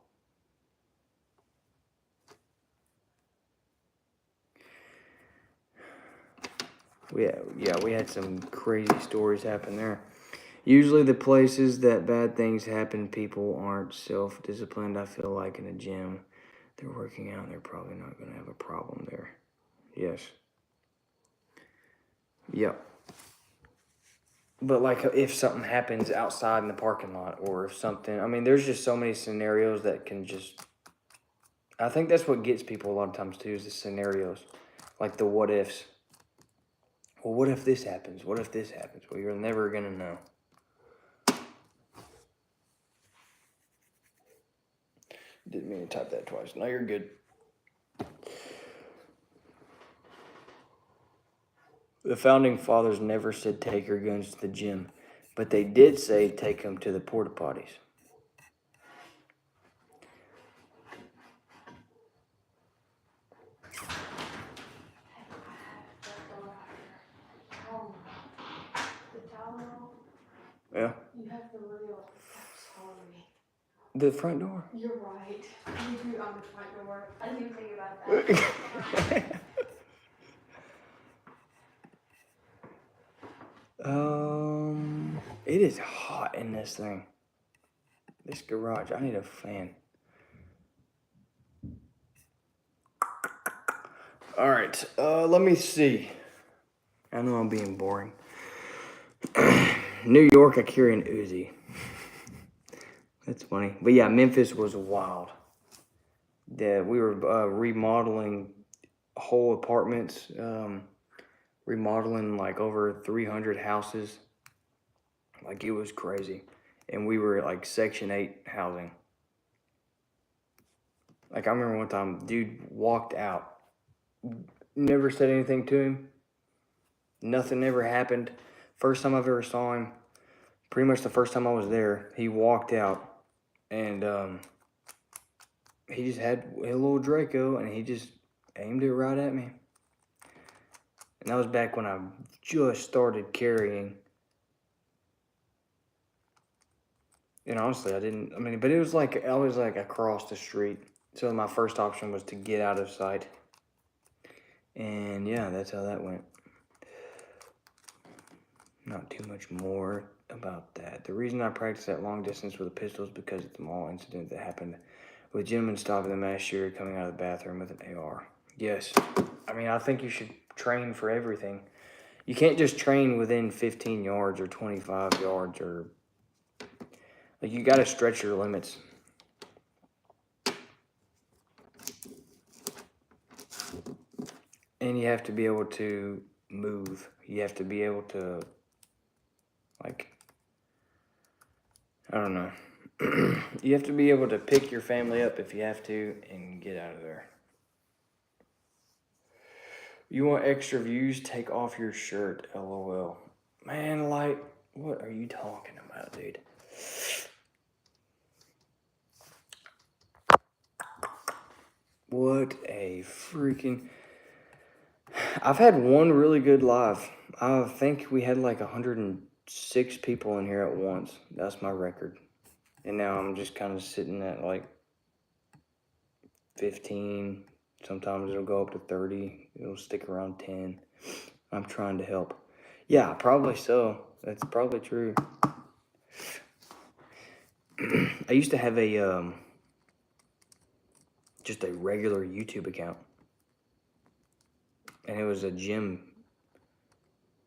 S1: We had some crazy stories happen there. Usually the places that bad things happen, people aren't self-disciplined. I feel like in a gym, they're working out, they're probably not going to have a problem there. Yes. Yep. But like if something happens outside in the parking lot, or if something, I mean, there's just so many scenarios that can just, I think that's what gets people a lot of times too, is the scenarios, like the what ifs. Well, what if this happens? What if this happens? Well, you're never going to know. Didn't mean to type that twice. No, you're good. The founding fathers never said take your guns to the gym, but they did say take them to the porta potties. Yeah.
S2: You have the real. Sorry.
S1: The front door.
S2: You're right. You do on the front door. I didn't even think about that.
S1: It is hot in this thing. This garage. I need a fan. All right. Let me see. I know I'm being boring. New York, I carry an Uzi. That's funny. But yeah, Memphis was wild. Yeah, we were remodeling whole apartments, remodeling like over 300 houses. Like, it was crazy. And we were like Section 8 housing. Like, I remember one time, dude walked out. Never said anything to him. Nothing ever happened. First time I've ever saw him, pretty much the first time I was there, he walked out. And he just had a little Draco, and he just aimed it right at me. And that was back when I just started carrying. And honestly, but it was like, I was like across the street. So my first option was to get out of sight. And yeah, that's how that went. Not too much more about that. The reason I practiced at long distance with a pistol is because of the mall incident that happened with a gentleman stopping the mass shooter coming out of the bathroom with an AR. Yes. I mean, I think you should train for everything. You can't just train within 15 yards or 25 yards or... Like, you got to stretch your limits. And you have to be able to move. You have to be able to, like, I don't know. You have to be able to pick your family up if you have to and get out of there. You want extra views? Take off your shirt. LOL. Man, like, what are you talking about, dude? What a freaking... I've had one really good live. I think we had like 106 people in here at once. That's my record. And now I'm just kind of sitting at like 15. Sometimes it'll go up to 30. It'll stick around 10. I'm trying to help. Yeah, probably so. That's probably true. I used to have a just a regular YouTube account, and it was a gym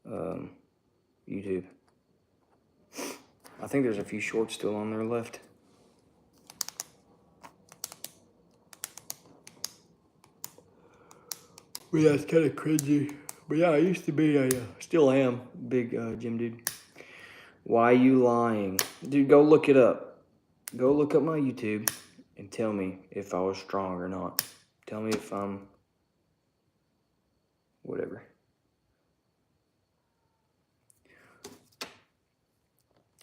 S1: YouTube. I think there's a few shorts still on there left. But yeah, it's kind of cringy. But yeah, I used to be still am, big gym dude. Why you lying? Dude, go look it up. Go look up my YouTube and tell me if I was strong or not. Tell me if I'm whatever.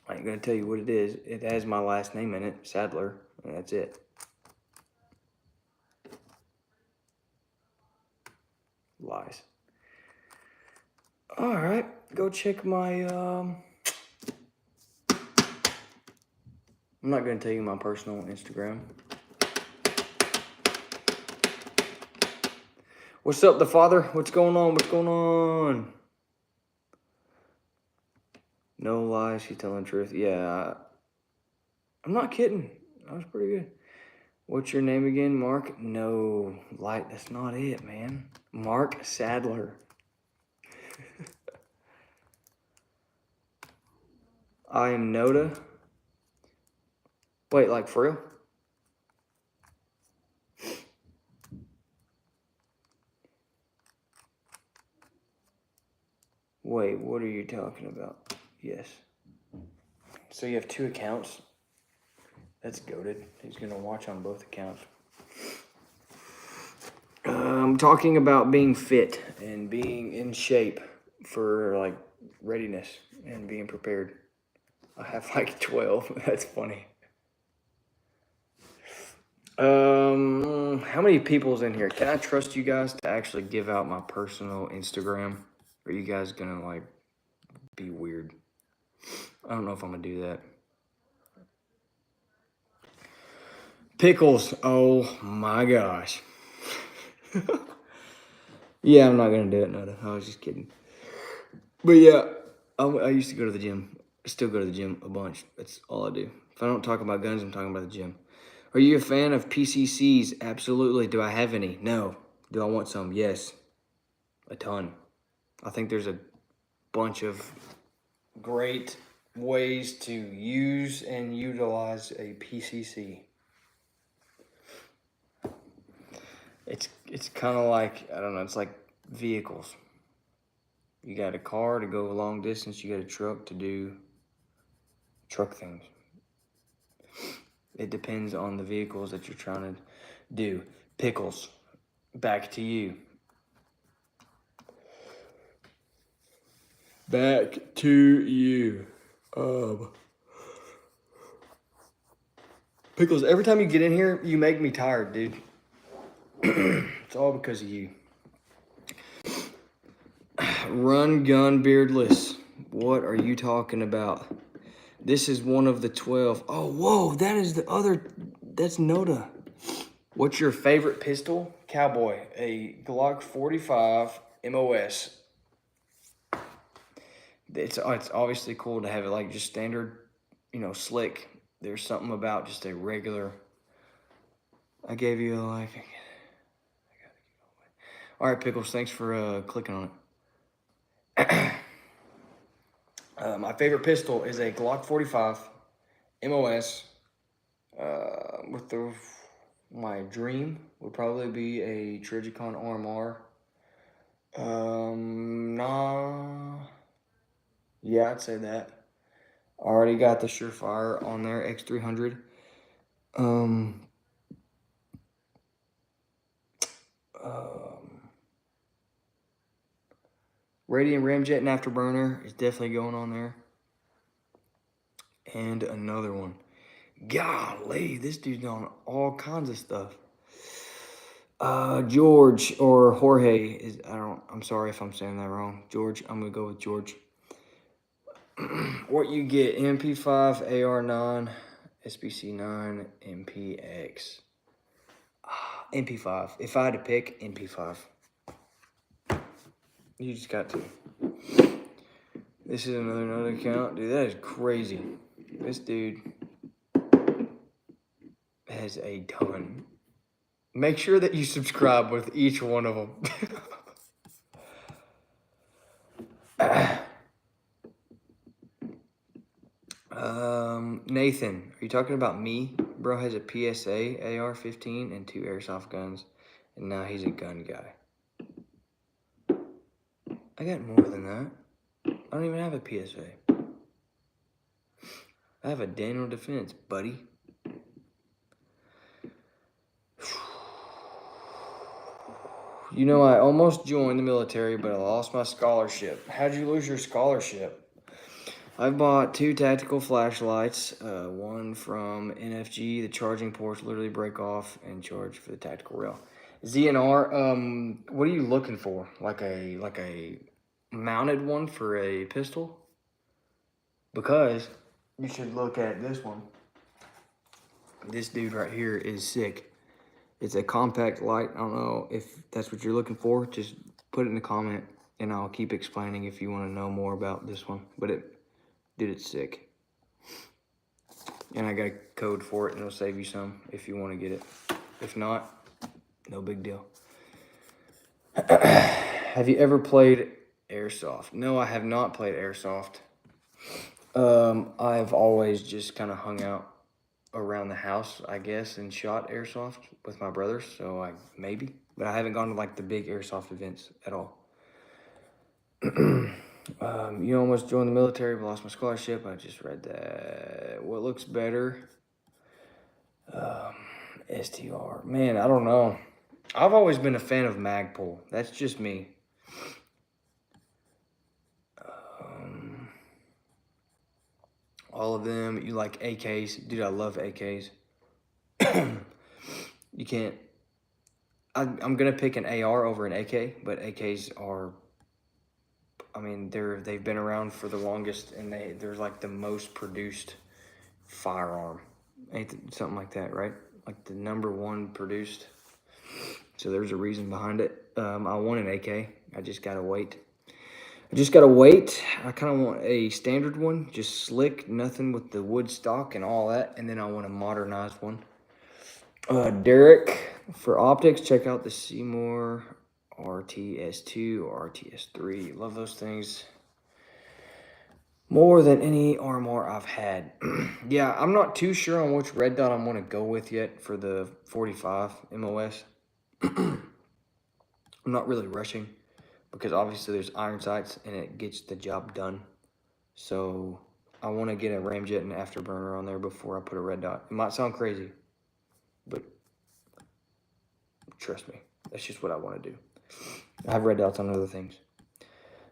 S1: I ain't gonna tell you what it is. It has my last name in it, Sadler, and that's it. Lies. All right, go check my, I'm not gonna tell you my personal Instagram. What's up, the father? What's going on? What's going on? No lies, she's telling the truth. Yeah, I'm not kidding. That was pretty good. What's your name again, Mark? No, Light, that's not it, man. Mark Sadler. I am Noda. Wait, like for real? Wait, what are you talking about? Yes. So you have 2 accounts? That's goated. He's gonna watch on both accounts. I'm talking about being fit and being in shape for like readiness and being prepared. I have like 12. That's funny. How many people's in here? Can I trust you guys to actually give out my personal Instagram? Or are you guys gonna like be weird? I don't know if I'm gonna do that. Pickles. Oh my gosh. Yeah, I'm not gonna do it, no. I was just kidding. But yeah, I used to go to the gym. I still go to the gym a bunch. That's all I do. If I don't talk about guns, I'm talking about the gym. Are you a fan of PCCs? Absolutely. Do I have any? No. Do I want some? Yes. A ton. I think there's a bunch of great ways to use and utilize a PCC. It's kind of like, I don't know, it's like vehicles. You got a car to go a long distance, you got a truck to do truck things. It depends on the vehicles that you're trying to do. Pickles, back to you. Back to you. Pickles, every time you get in here, you make me tired, dude. It's all because of you. Run, gun, beardless. What are you talking about? This is one of the 12. Oh, whoa, that is the other. That's Noda. What's your favorite pistol? Cowboy. A Glock 45 MOS. It's obviously cool to have it like just standard, you know, slick. There's something about just a regular. I gave you a like. All right, Pickles, thanks for clicking on it. My favorite pistol is a Glock 45 MOS. My dream would probably be a Trigicon RMR Nah. Yeah, I'd say that. Already got the Surefire on there, X300. Um, Radiant Ramjet and Afterburner is definitely going on there. And another one. Golly, this dude's on all kinds of stuff. George or Jorge is, I'm sorry if I'm saying that wrong. George, I'm gonna go with George. What you get, MP5, AR9, SBC9, MPX. MP5. If I had to pick, MP5. You just got to. This is another note account. Dude, that is crazy. This dude has a ton. Make sure that you subscribe with each one of them. Nathan, are you talking about me? Bro has a PSA AR-15 and 2 airsoft guns, and now he's a gun guy. I got more than that. I don't even have a PSA. I have a Daniel Defense, buddy. You know, I almost joined the military, but I lost my scholarship. How'd you lose your scholarship? I bought 2 tactical flashlights, one from NFG. The charging ports literally break off and charge for the tactical rail. ZNR, what are you looking for? Like a mounted one for a pistol? Because you should look at this one. This dude right here is sick. It's a compact light. I don't know if that's what you're looking for. Just put it in the comment and I'll keep explaining if you want to know more about this one. But dude, it's sick. And I got a code for it and it'll save you some if you want to get it. If not, no big deal. Have you ever played airsoft? No, I have not played airsoft. I've always just kind of hung out around the house, I guess, and shot airsoft with my brothers, so maybe. But I haven't gone to like the big airsoft events at all. You almost joined the military but lost my scholarship. I just read that. What looks better? STR. Man, I don't know. I've always been a fan of Magpul. That's just me. All of them. You like AKs. Dude, I love AKs. You can't. I'm going to pick an AR over an AK, but AKs are, I mean, they've been around for the longest, and they're like the most produced firearm. Ain't something like that, right? Like the #1 produced. So there's a reason behind it. I want an AK. I just gotta wait. I kind of want a standard one, just slick, nothing with the wood stock and all that. And then I want a modernized one. Derek, for optics, check out the Seymour RTS2 or RTS3. Love those things more than any RMR I've had. Yeah, I'm not too sure on which red dot I'm going to go with yet for the 45 MOS. I'm not really rushing because obviously there's iron sights and it gets the job done. So I want to get a ramjet and afterburner on there before I put a red dot. It might sound crazy, but trust me, that's just what I want to do. I have red dots on other things.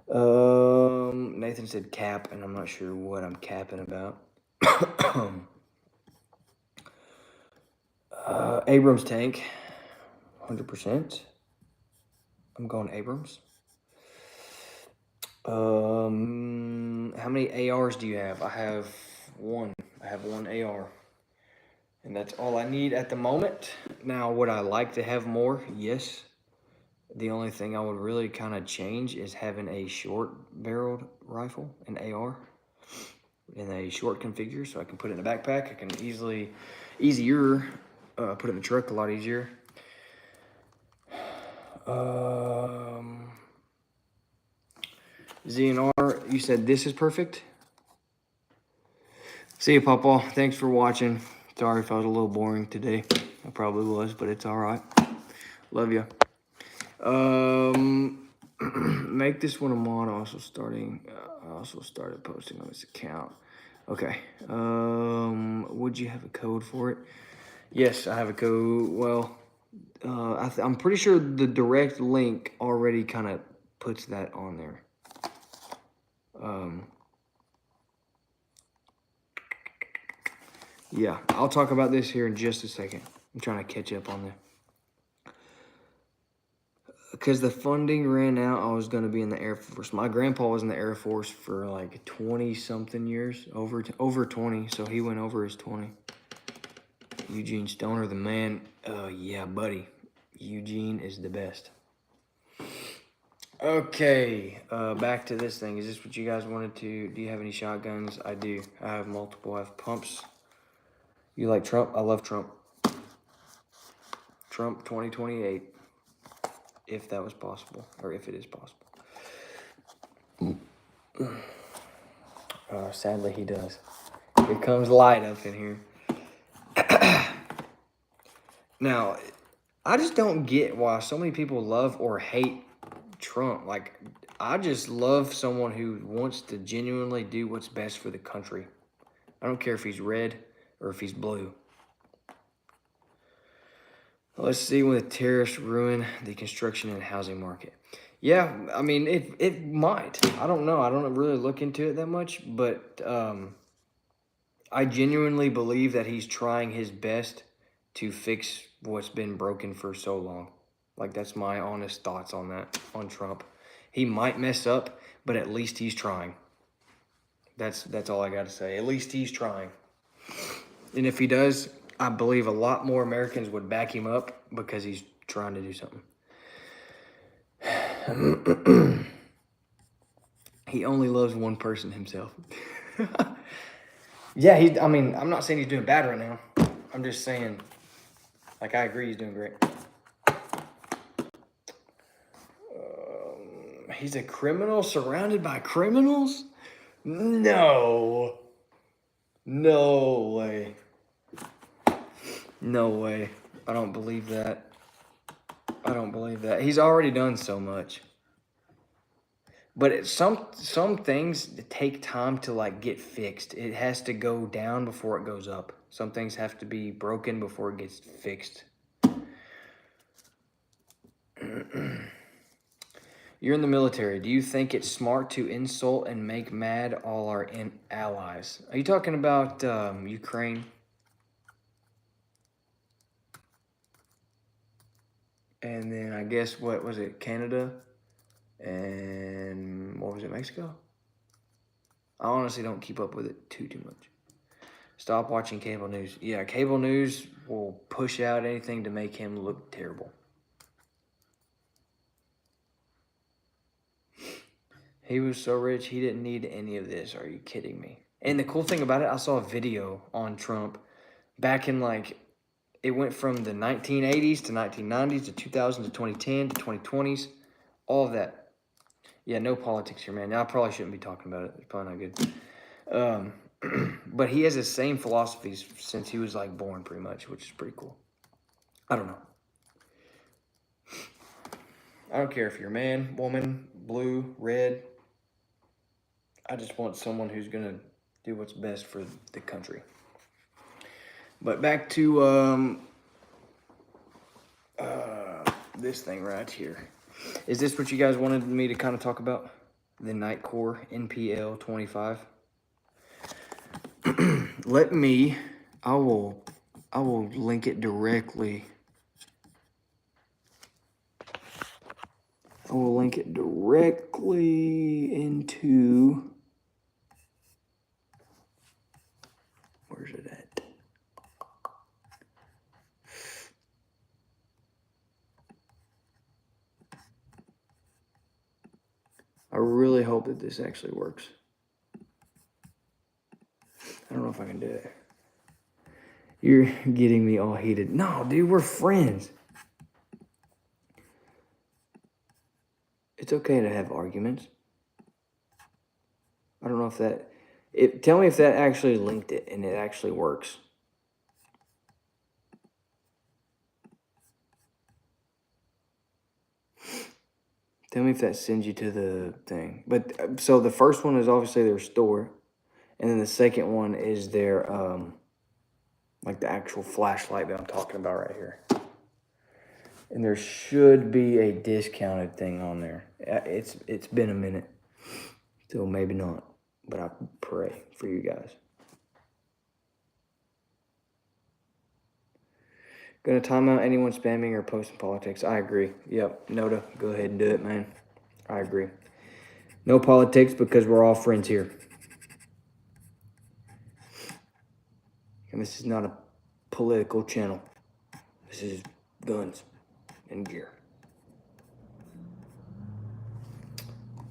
S1: Nathan said cap, and I'm not sure what I'm capping about. Abrams tank, 100%. I'm going Abrams. How many ARs do you have? I have one. I have one AR. And that's all I need at the moment. Now, would I like to have more? Yes. The only thing I would really kind of change is having a short-barreled rifle, an AR, in a short configure, so I can put it in a backpack. I can easier put it in the truck, a lot easier. ZNR, you said this is perfect? See you, Papa. Thanks for watching. Sorry if I was a little boring today. I probably was, but it's all right. Love you. Make this one a mod. Also I also started posting on this account. Okay. Would you have a code for it? Yes, I have a code. Well, I'm pretty sure the direct link already kind of puts that on there. Yeah, I'll talk about this here in just a second. I'm trying to catch up on there. Because the funding ran out, I was going to be in the Air Force. My grandpa was in the Air Force for like 20-something years, over 20, so he went over his 20. Eugene Stoner, the man. Yeah, buddy. Eugene is the best. Okay, back to this thing. Is this what you guys wanted to... Do you have any shotguns? I do. I have multiple. I have pumps. You like Trump? I love Trump. Trump 2028. If that was possible, or if it is possible. Sadly, he does. Here comes light up in here. Now, I just don't get why so many people love or hate Trump. Like, I just love someone who wants to genuinely do what's best for the country. I don't care if he's red or if he's blue. Let's see when the tariffs ruin the construction and housing market. Yeah, I mean, it might. I don't know. I don't really look into it that much, but I genuinely believe that he's trying his best to fix what's been broken for so long. Like, that's my honest thoughts on that, on Trump. He might mess up, but at least he's trying. That's all I got to say. At least he's trying. And if he does, I believe a lot more Americans would back him up because he's trying to do something. He only loves one person, himself. Yeah, I mean, I'm not saying he's doing bad right now. I'm just saying, like, I agree he's doing great. He's a criminal surrounded by criminals? No. No way. No way. I don't believe that. I don't believe that. He's already done so much. But some things take time to, like, get fixed. It has to go down before it goes up. Some things have to be broken before it gets fixed. You're in the military. Do you think it's smart to insult and make mad all our allies? Are you talking about Ukraine? And then I guess, what was it, Canada? And what was it, Mexico? I honestly don't keep up with it too much. Stop watching cable news. Yeah, cable news will push out anything to make him look terrible. He was so rich, he didn't need any of this. Are you kidding me? And the cool thing about it, I saw a video on Trump back in, like, it went from the 1980s to 1990s to 2000 to 2010 to 2020s. All of that. Yeah, no politics here, man. I probably shouldn't be talking about it. It's probably not good. But he has the same philosophies since he was, like, born, pretty much, which is pretty cool. I don't know. I don't care if you're a man, woman, blue, red. I just want someone who's going to do what's best for the country. But back to this thing right here. Is this what you guys wanted me to kind of talk about? The Night Core NPL 25. I will link it directly. I will link it directly into... Where's it at? I really hope that this actually works. I don't know if I can do it. You're getting me all heated. No, dude, we're friends. It's okay to have arguments. I don't know if that... tell me if that actually linked it and it actually works. Tell me if that sends you to the thing. But so the first one is obviously their store, and then the second one is their like the actual flashlight that I'm talking about right here. And there should be a discounted thing on there. It's been a minute, so maybe not. But I pray for you guys. Gonna time out anyone spamming or posting politics. I agree. Yep, Noda, go ahead and do it, man. I agree. No politics because we're all friends here. And this is not a political channel. This is guns and gear.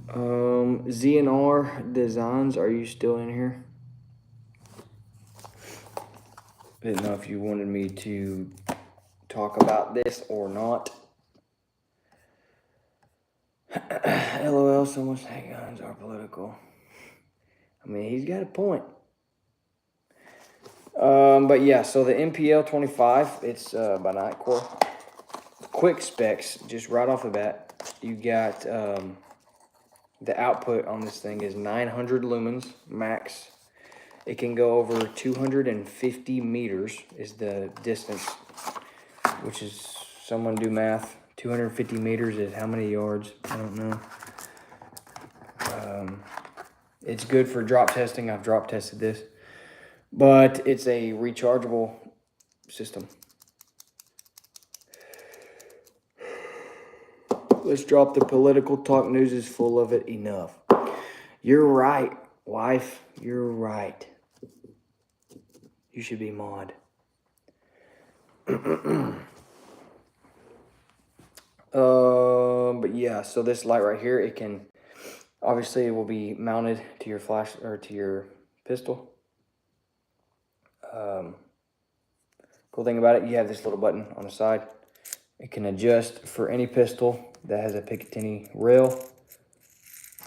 S1: ZNR Designs, are you still in here? I didn't know if you wanted me to talk about this or not. LOL, someone's handguns are political. I mean, he's got a point. But yeah, so the MPL 25, it's by Nightcore. Quick specs, just right off the bat, you got the output on this thing is 900 lumens max. It can go over 250 meters is the distance, which is, someone do math. 250 meters is how many yards? I don't know. It's good for drop testing. I've drop tested this. But it's a rechargeable system. Let's drop the political talk. News is full of it enough. You're right, wife. You're right. You should be mod. But yeah, so this light right here, it can, obviously it will be mounted to your flash or to your pistol. Cool thing about it, you have this little button on the side. It can adjust for any pistol that has a Picatinny rail.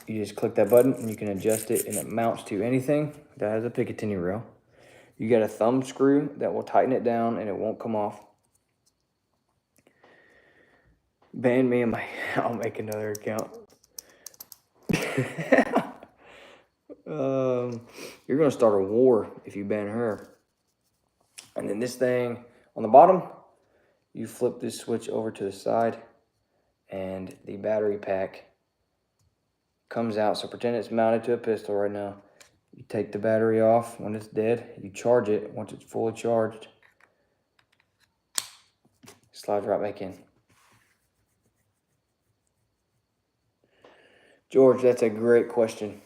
S1: You just click that button and you can adjust it, and it mounts to anything that has a Picatinny rail. You got a thumb screw that will tighten it down and it won't come off. Ban me and I'll make another account. You're gonna start a war if you ban her. And then this thing on the bottom, you flip this switch over to the side and the battery pack comes out. So pretend it's mounted to a pistol right now. You take the battery off when it's dead. You charge it. Once it's fully charged, it slides right back in. George, that's a great question.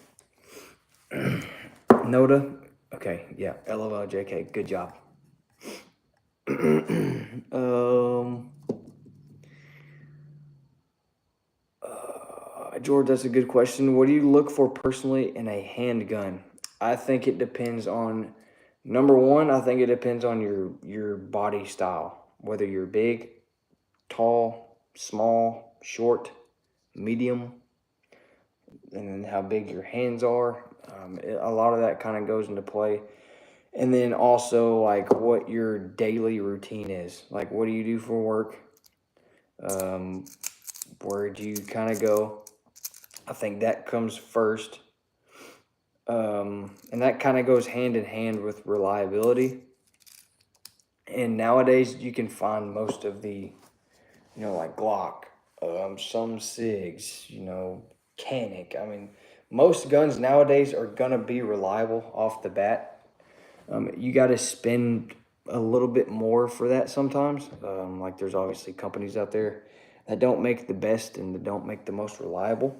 S1: Noda? Okay, yeah. LOL, JK. Good job. George, that's a good question. What do you look for personally in a handgun? I think it depends on, number one, I think it depends on your body style. Whether you're big, tall, small, short, medium, and then how big your hands are. A lot of that kind of goes into play. And then also, like, what your daily routine is. Like, what do you do for work? Where do you kind of go? I think that comes first. And that kind of goes hand in hand with reliability. And nowadays, you can find most of the, like Glock, some SIGs, Canic. I mean, most guns nowadays are going to be reliable off the bat. You got to spend a little bit more for that sometimes. Like there's obviously companies out there that don't make the best and that don't make the most reliable.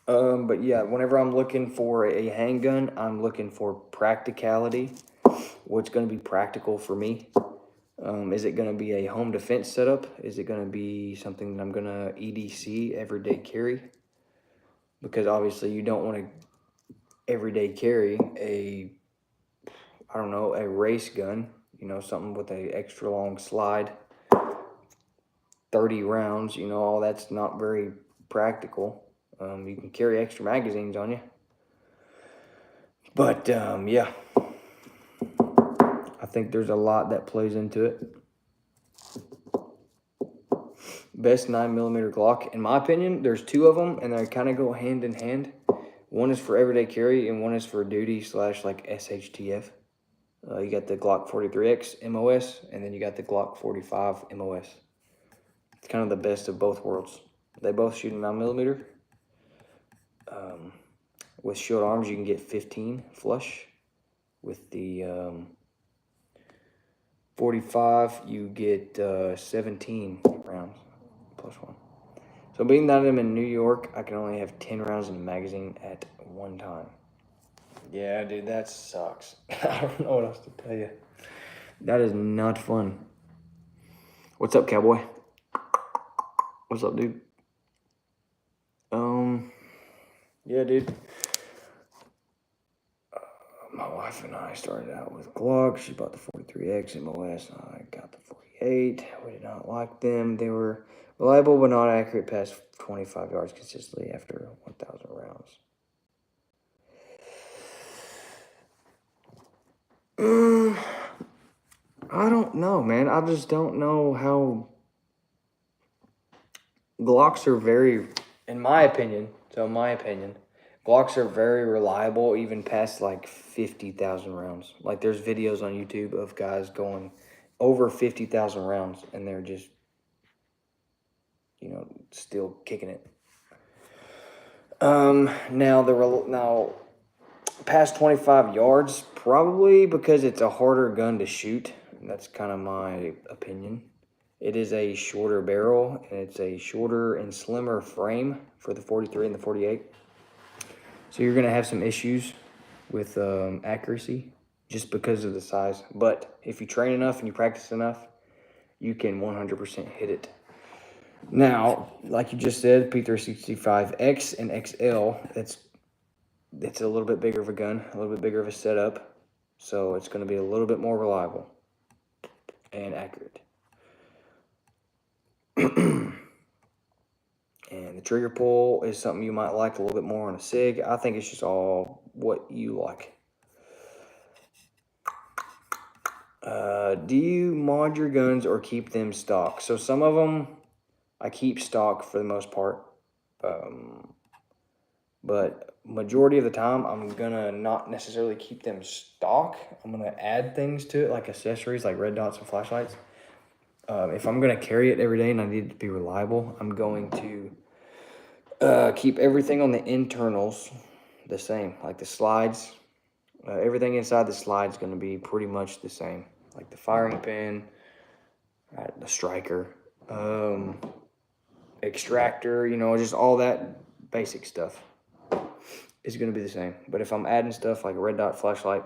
S1: But yeah, whenever I'm looking for a handgun, I'm looking for practicality. What's going to be practical for me? Is it going to be a home defense setup? Is it going to be something that I'm going to EDC, everyday carry? Because obviously you don't want to everyday carry a race gun, something with a extra long slide, 30 rounds, all that's not very practical. You can carry extra magazines on you. But, yeah, I think there's a lot that plays into it. best 9mm Glock. In my opinion, there's two of them, and they kind of go hand in hand. One is for everyday carry, and one is for duty / like SHTF. You got the Glock 43X MOS, and then you got the Glock 45 MOS. It's kind of the best of both worlds. They both shoot a 9mm. With short arms, you can get 15 flush. With the 45, you get 17 rounds plus one. So being that I'm in New York, I can only have 10 rounds in the magazine at one time. Yeah, dude, that sucks. I don't know what else to tell you. That is not fun. What's up, cowboy? What's up, dude? Yeah, dude. My wife and I started out with Glock. She bought the 43X MOS. I got the 48. We did not like them. They were reliable but not accurate past 25 yards consistently after 1,000 rounds. I don't know, man. I just don't know how. Glocks are very, in my opinion, Glocks are very reliable even past like 50,000 rounds. Like there's videos on YouTube of guys going over 50,000 rounds and they're just, still kicking it. Now past 25 yards, probably because it's a harder gun to shoot. That's kind of my opinion. It is a shorter barrel, and it's a shorter and slimmer frame for the 43 and the 48. So you're going to have some issues with accuracy just because of the size. But if you train enough and you practice enough, you can 100% hit it. Now, like you just said, P365X and XL, it's a little bit bigger of a gun, a little bit bigger of a setup. So it's going to be a little bit more reliable and accurate. And the trigger pull is something you might like a little bit more on a SIG. I think it's just all what you like. Do you mod your guns or keep them stock? So some of them I keep stock for the most part. But majority of the time I'm gonna not necessarily keep them stock. I'm gonna add things to it, like accessories, like red dots and flashlights. If I'm going to carry it every day and I need it to be reliable, I'm going to keep everything on the internals the same. Like the slides, everything inside the slide is going to be pretty much the same. Like the firing pin, the striker, extractor, just all that basic stuff is going to be the same. But if I'm adding stuff like a red dot flashlight,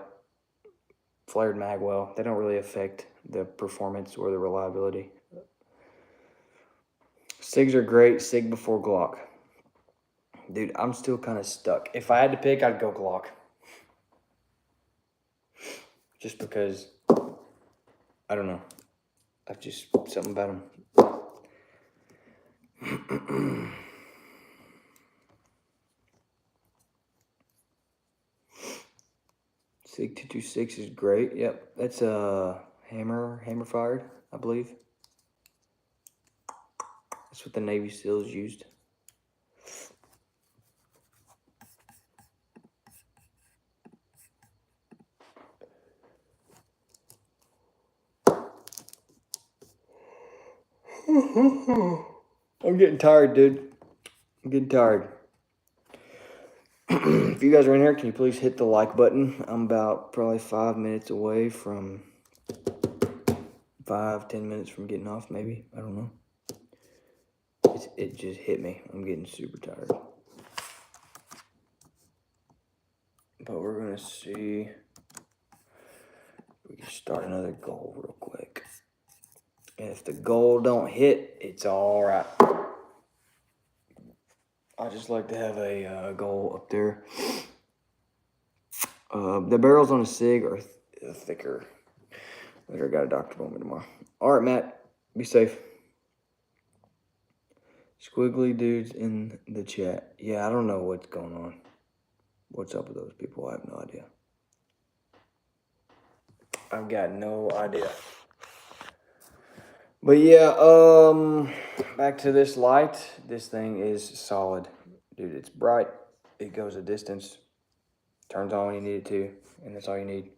S1: flared magwell, they don't really affect the performance or the reliability. SIGs are great. SIG before Glock. Dude, I'm still kind of stuck. If I had to pick, I'd go Glock. Just because, I don't know. I've just, something about them. SIG 226 is great. Yep, that's a hammer fired, I believe. That's what the Navy SEALs used. I'm getting tired, dude. I'm getting tired. If you guys are in here, can you please hit the like button? I'm about probably 5 minutes away from 5-10 minutes from getting off, maybe. I don't know. It just hit me. I'm getting super tired. But we're going to see if we can start another goal real quick. And if the goal don't hit, it's all right. I just like to have a goal up there. The barrels on a SIG are thicker. Later, I got a doctor appointment tomorrow. All right, Matt. Be safe. Squiggly dudes in the chat. Yeah, I don't know what's going on. What's up with those people? I have no idea. I've got no idea. But yeah, back to this light. This thing is solid. Dude, it's bright. It goes a distance. Turns on when you need it to. And that's all you need.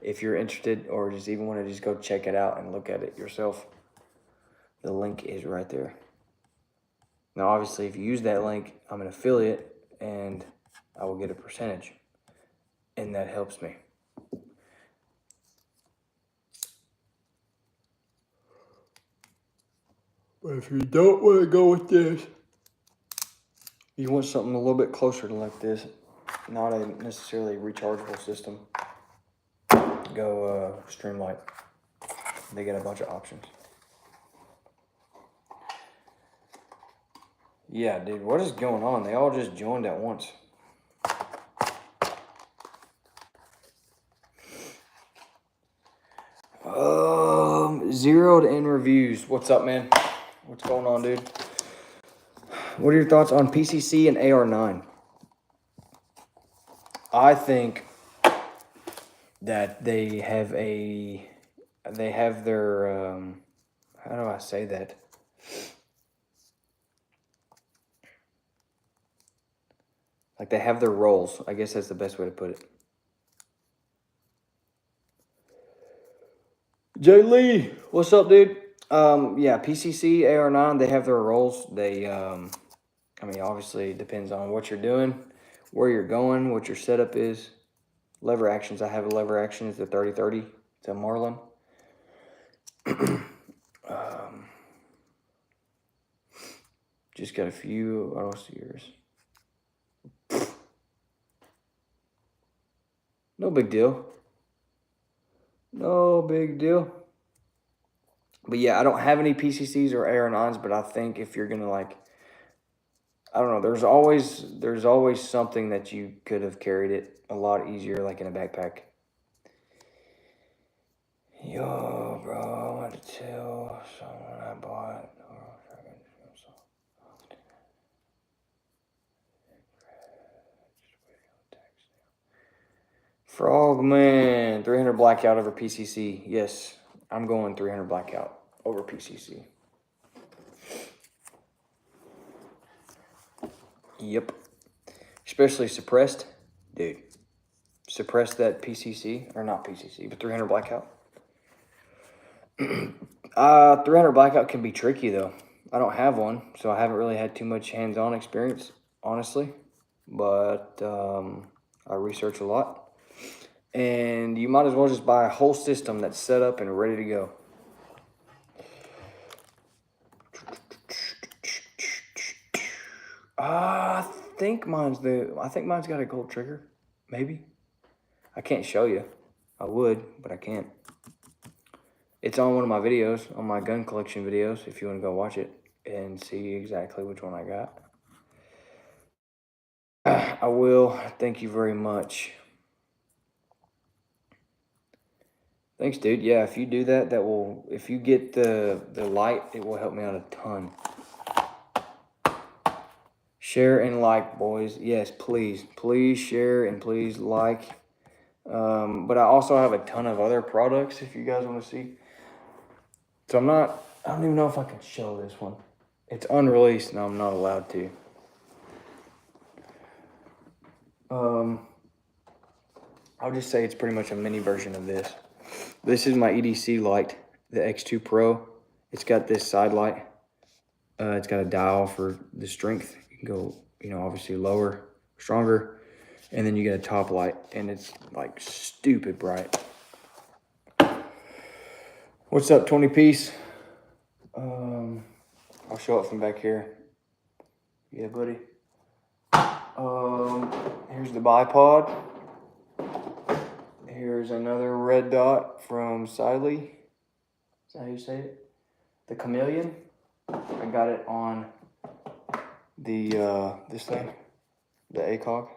S1: If you're interested or just even want to just go check it out and look at it yourself, the link is right there. Now, obviously, if you use that link, I'm an affiliate and I will get a percentage. And that helps me. But if you don't want to go with this, you want something a little bit closer to like this, not a necessarily rechargeable system, go Streamlight. They get a bunch of options. Yeah, dude, what is going on? They all just joined at once. Zeroed in reviews. What's up, man? What's going on, dude? What are your thoughts on PCC and AR9? I think that they have their, how do I say that? Like they have their roles. I guess that's the best way to put it. Jay Lee, what's up, dude? Yeah, PCC, AR9, they have their roles. They, I mean, obviously it depends on what you're doing, where you're going, what your setup is. Lever actions, I have a lever action. It's a 30-30. It's a Marlin. Just got a few. I don't see yours. No big deal. No big deal. But yeah, I don't have any PCCs or AR9s, but I think if you're gonna like, I don't know, there's always something that you could have carried it a lot easier, like in a backpack. Yo, bro, I want to tell someone I bought. Frogman, 300 Blackout over PCC. Yes, I'm going 300 Blackout over PCC. Yep. Especially suppressed. Dude, suppress that PCC, or not PCC, but 300 Blackout. 300 Blackout can be tricky, though. I don't have one, so I haven't really had too much hands-on experience, honestly. But I research a lot. And you might as well just buy a whole system that's set up and ready to go. I think mine's got a gold trigger, maybe. I can't show you. I would, but I can't. It's on one of my videos, on my gun collection videos, if you want to go watch it and see exactly which one I got. I will. Thank you very much. Thanks, dude. Yeah, if you do that, if you get the light, it will help me out a ton. Share and like, boys. Yes, please. Please share and please like. But I also have a ton of other products if you guys want to see. So I don't even know if I can show this one. It's unreleased and I'm not allowed to. I'll just say it's pretty much a mini version of this. This is my EDC light, the X2 Pro. It's got this side light. It's got a dial for the strength. You can go, obviously lower, stronger. And then you get a top light, and it's like stupid bright. What's up, 20 piece? I'll show it from back here. Yeah, buddy. Here's the bipod. Here's another red dot from Siley. Is that how you say it? The Chameleon. I got it on the this thing, the ACOG.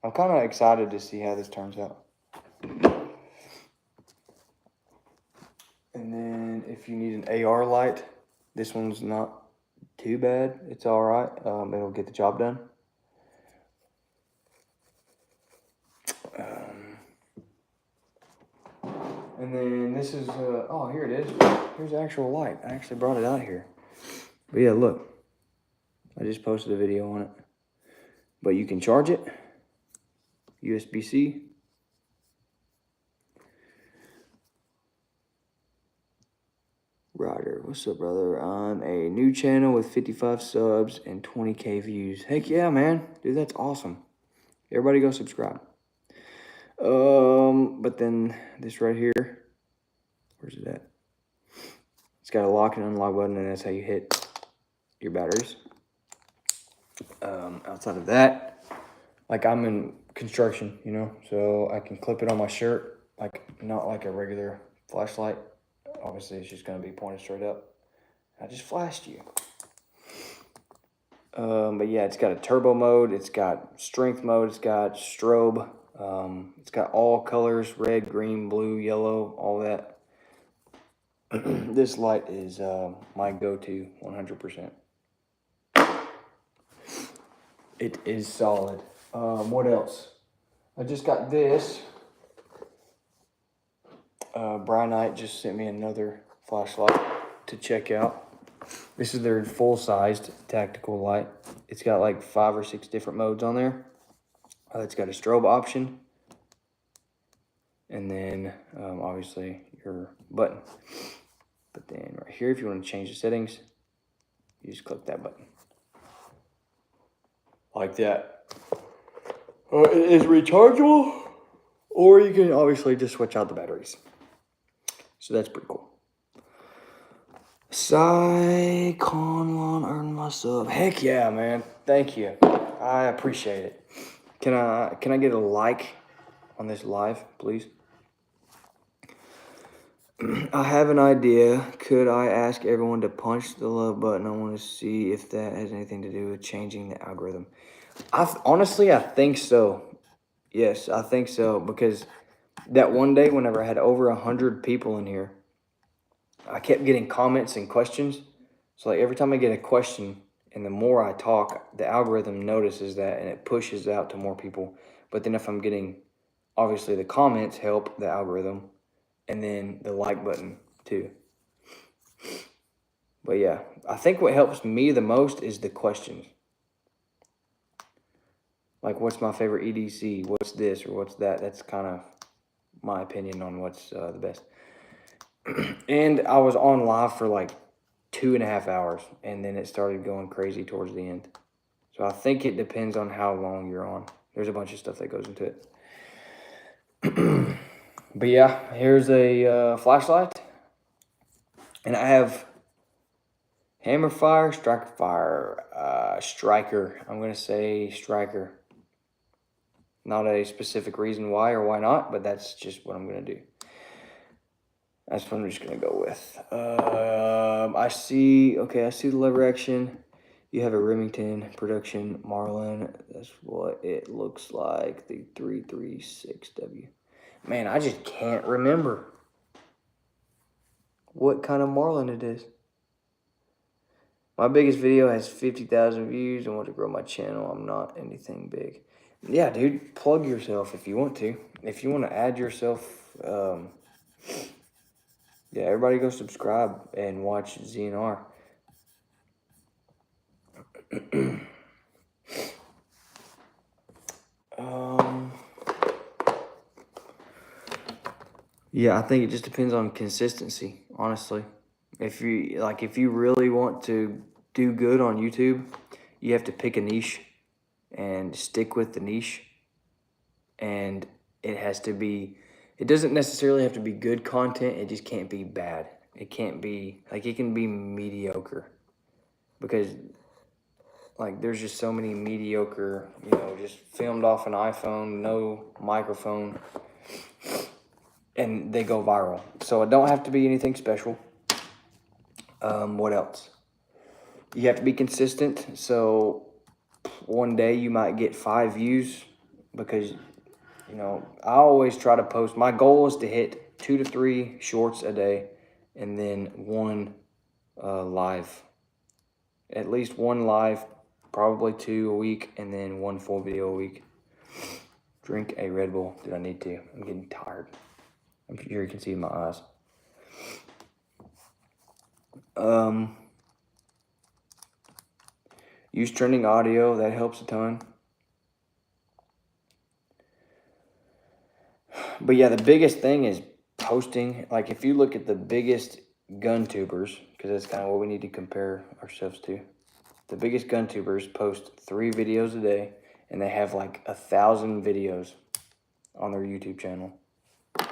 S1: I'm kind of excited to see how this turns out. And then if you need an AR light, this one's not too bad. It's all right. It'll get the job done. And then this is, oh, here it is. Here's the actual light. I actually brought it out here. But yeah, look. I just posted a video on it. But you can charge it. USB-C. Ryder, what's up, brother? I'm a new channel with 55 subs and 20K views. Heck yeah, man. Dude, that's awesome. Everybody go subscribe. But then this right here, where's it at? It's got a lock and unlock button, and that's how you hit your batteries. Outside of that, like I'm in construction, you know, so I can clip it on my shirt, like not like a regular flashlight. Obviously, it's just gonna be pointed straight up. I just flashed you. But yeah, it's got a turbo mode, it's got strength mode, it's got strobe, it's got all colors, red, green, blue, yellow, all that. This light is my go-to 100%. It is solid. What else? I just got this. Brian Knight just sent me another flashlight to check out. This is their full-sized tactical light. It's got like 5 or 6 different modes on there. It's got a strobe option. And then, obviously, your button. But then right here, if you want to change the settings, you just click that button. Like that. It is rechargeable. Or you can obviously just switch out the batteries. So that's pretty cool. Conlon earned my sub. Heck yeah, man. Thank you. I appreciate it. Can I get a like on this live, please? I have an idea. Could I ask everyone to punch the love button? I want to see if that has anything to do with changing the algorithm. Honestly, I think so. Yes, I think so. Because that one day, whenever I had over 100 people in here, I kept getting comments and questions. So like every time I get a question, and the more I talk, the algorithm notices that and it pushes out to more people. But then if I'm getting, obviously the comments help the algorithm, and then the like button too. But yeah, I think what helps me the most is the questions. Like, what's my favorite EDC? What's this or what's that? That's kind of my opinion on what's the best. And I was on live for like 2.5 hours, and then it started going crazy towards the end. So I think it depends on how long you're on. There's a bunch of stuff that goes into it. But yeah, here's a flashlight. And I have hammer fire, striker fire, striker. I'm going to say striker. Not a specific reason why or why not, but that's just what I'm going to do. That's what I'm just going to go with. I see the lever action. You have a Remington production Marlin. That's what it looks like. The 336W. Man, I just can't remember what kind of Marlin it is. My biggest video has 50,000 views. I want to grow my channel. I'm not anything big. Yeah, dude, plug yourself if you want to. If you want to add yourself, yeah, everybody go subscribe and watch ZNR. Yeah, I think it just depends on consistency, honestly. If you really want to do good on YouTube, you have to pick a niche and stick with the niche. And it doesn't necessarily have to be good content, it just can't be bad. It can't be, it can be mediocre. Because, there's just so many mediocre, just filmed off an iPhone, no microphone, and they go viral. So it don't have to be anything special. What else? You have to be consistent. So one day you might get 5 views because, I always try to post. My goal is to hit 2 to 3 shorts a day and then 1 live. At least 1 live, probably 2 a week, and then 1 full video a week. Drink a Red Bull. Dude, I need to. I'm getting tired. I'm sure you can see in my eyes. Use trending audio. That helps a ton. But yeah, the biggest thing is posting. Like if you look at the biggest gun tubers, because that's kind of what we need to compare ourselves to. The biggest gun tubers post 3 videos a day, and they have like 1,000 videos on their YouTube channel. And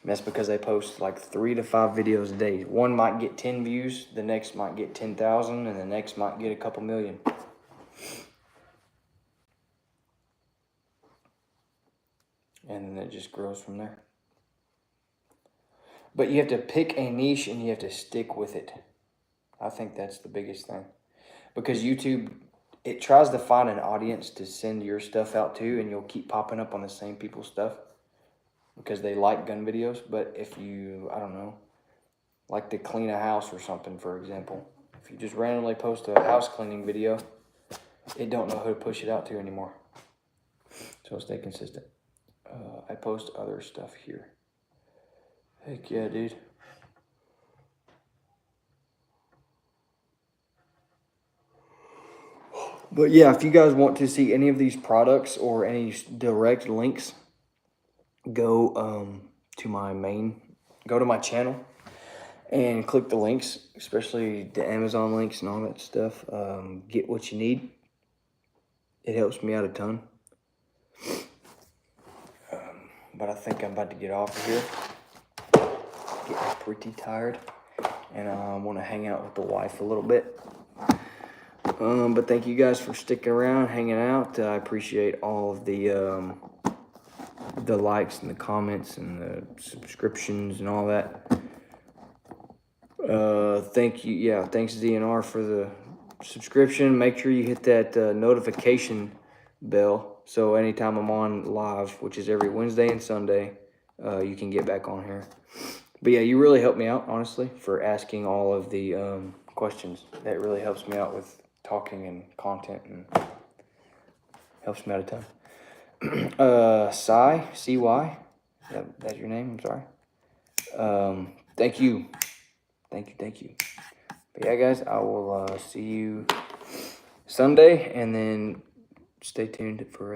S1: that's because they post like 3 to 5 videos a day. One might get 10 views, the next might get 10,000, and the next might get a couple million. And then it just grows from there. But you have to pick a niche and you have to stick with it. I think that's the biggest thing. Because YouTube, it tries to find an audience to send your stuff out to, and you'll keep popping up on the same people's stuff because they like gun videos. But if you, I don't know, like to clean a house or something, for example, if you just randomly post a house cleaning video, it don't know who to push it out to anymore. So stay consistent. I post other stuff here. Heck yeah, dude. But yeah, if you guys want to see any of these products or any direct links, go to my channel and click the links, especially the Amazon links and all that stuff. Get what you need. It helps me out a ton. But I think I'm about to get off of here. Getting pretty tired, and I want to hang out with the wife a little bit. But thank you guys for sticking around, hanging out. I appreciate all of the likes and the comments and the subscriptions and all that. Thank you. Yeah, thanks DNR for the subscription. Make sure you hit that notification bell so anytime I'm on live, which is every Wednesday and Sunday, you can get back on here. But yeah, you really helped me out, honestly, for asking all of the questions. That really helps me out with talking and content, and helps me out a ton. CY, that's your name, I'm sorry. Thank you. Thank you. But yeah, guys, I will see you Sunday, and then stay tuned for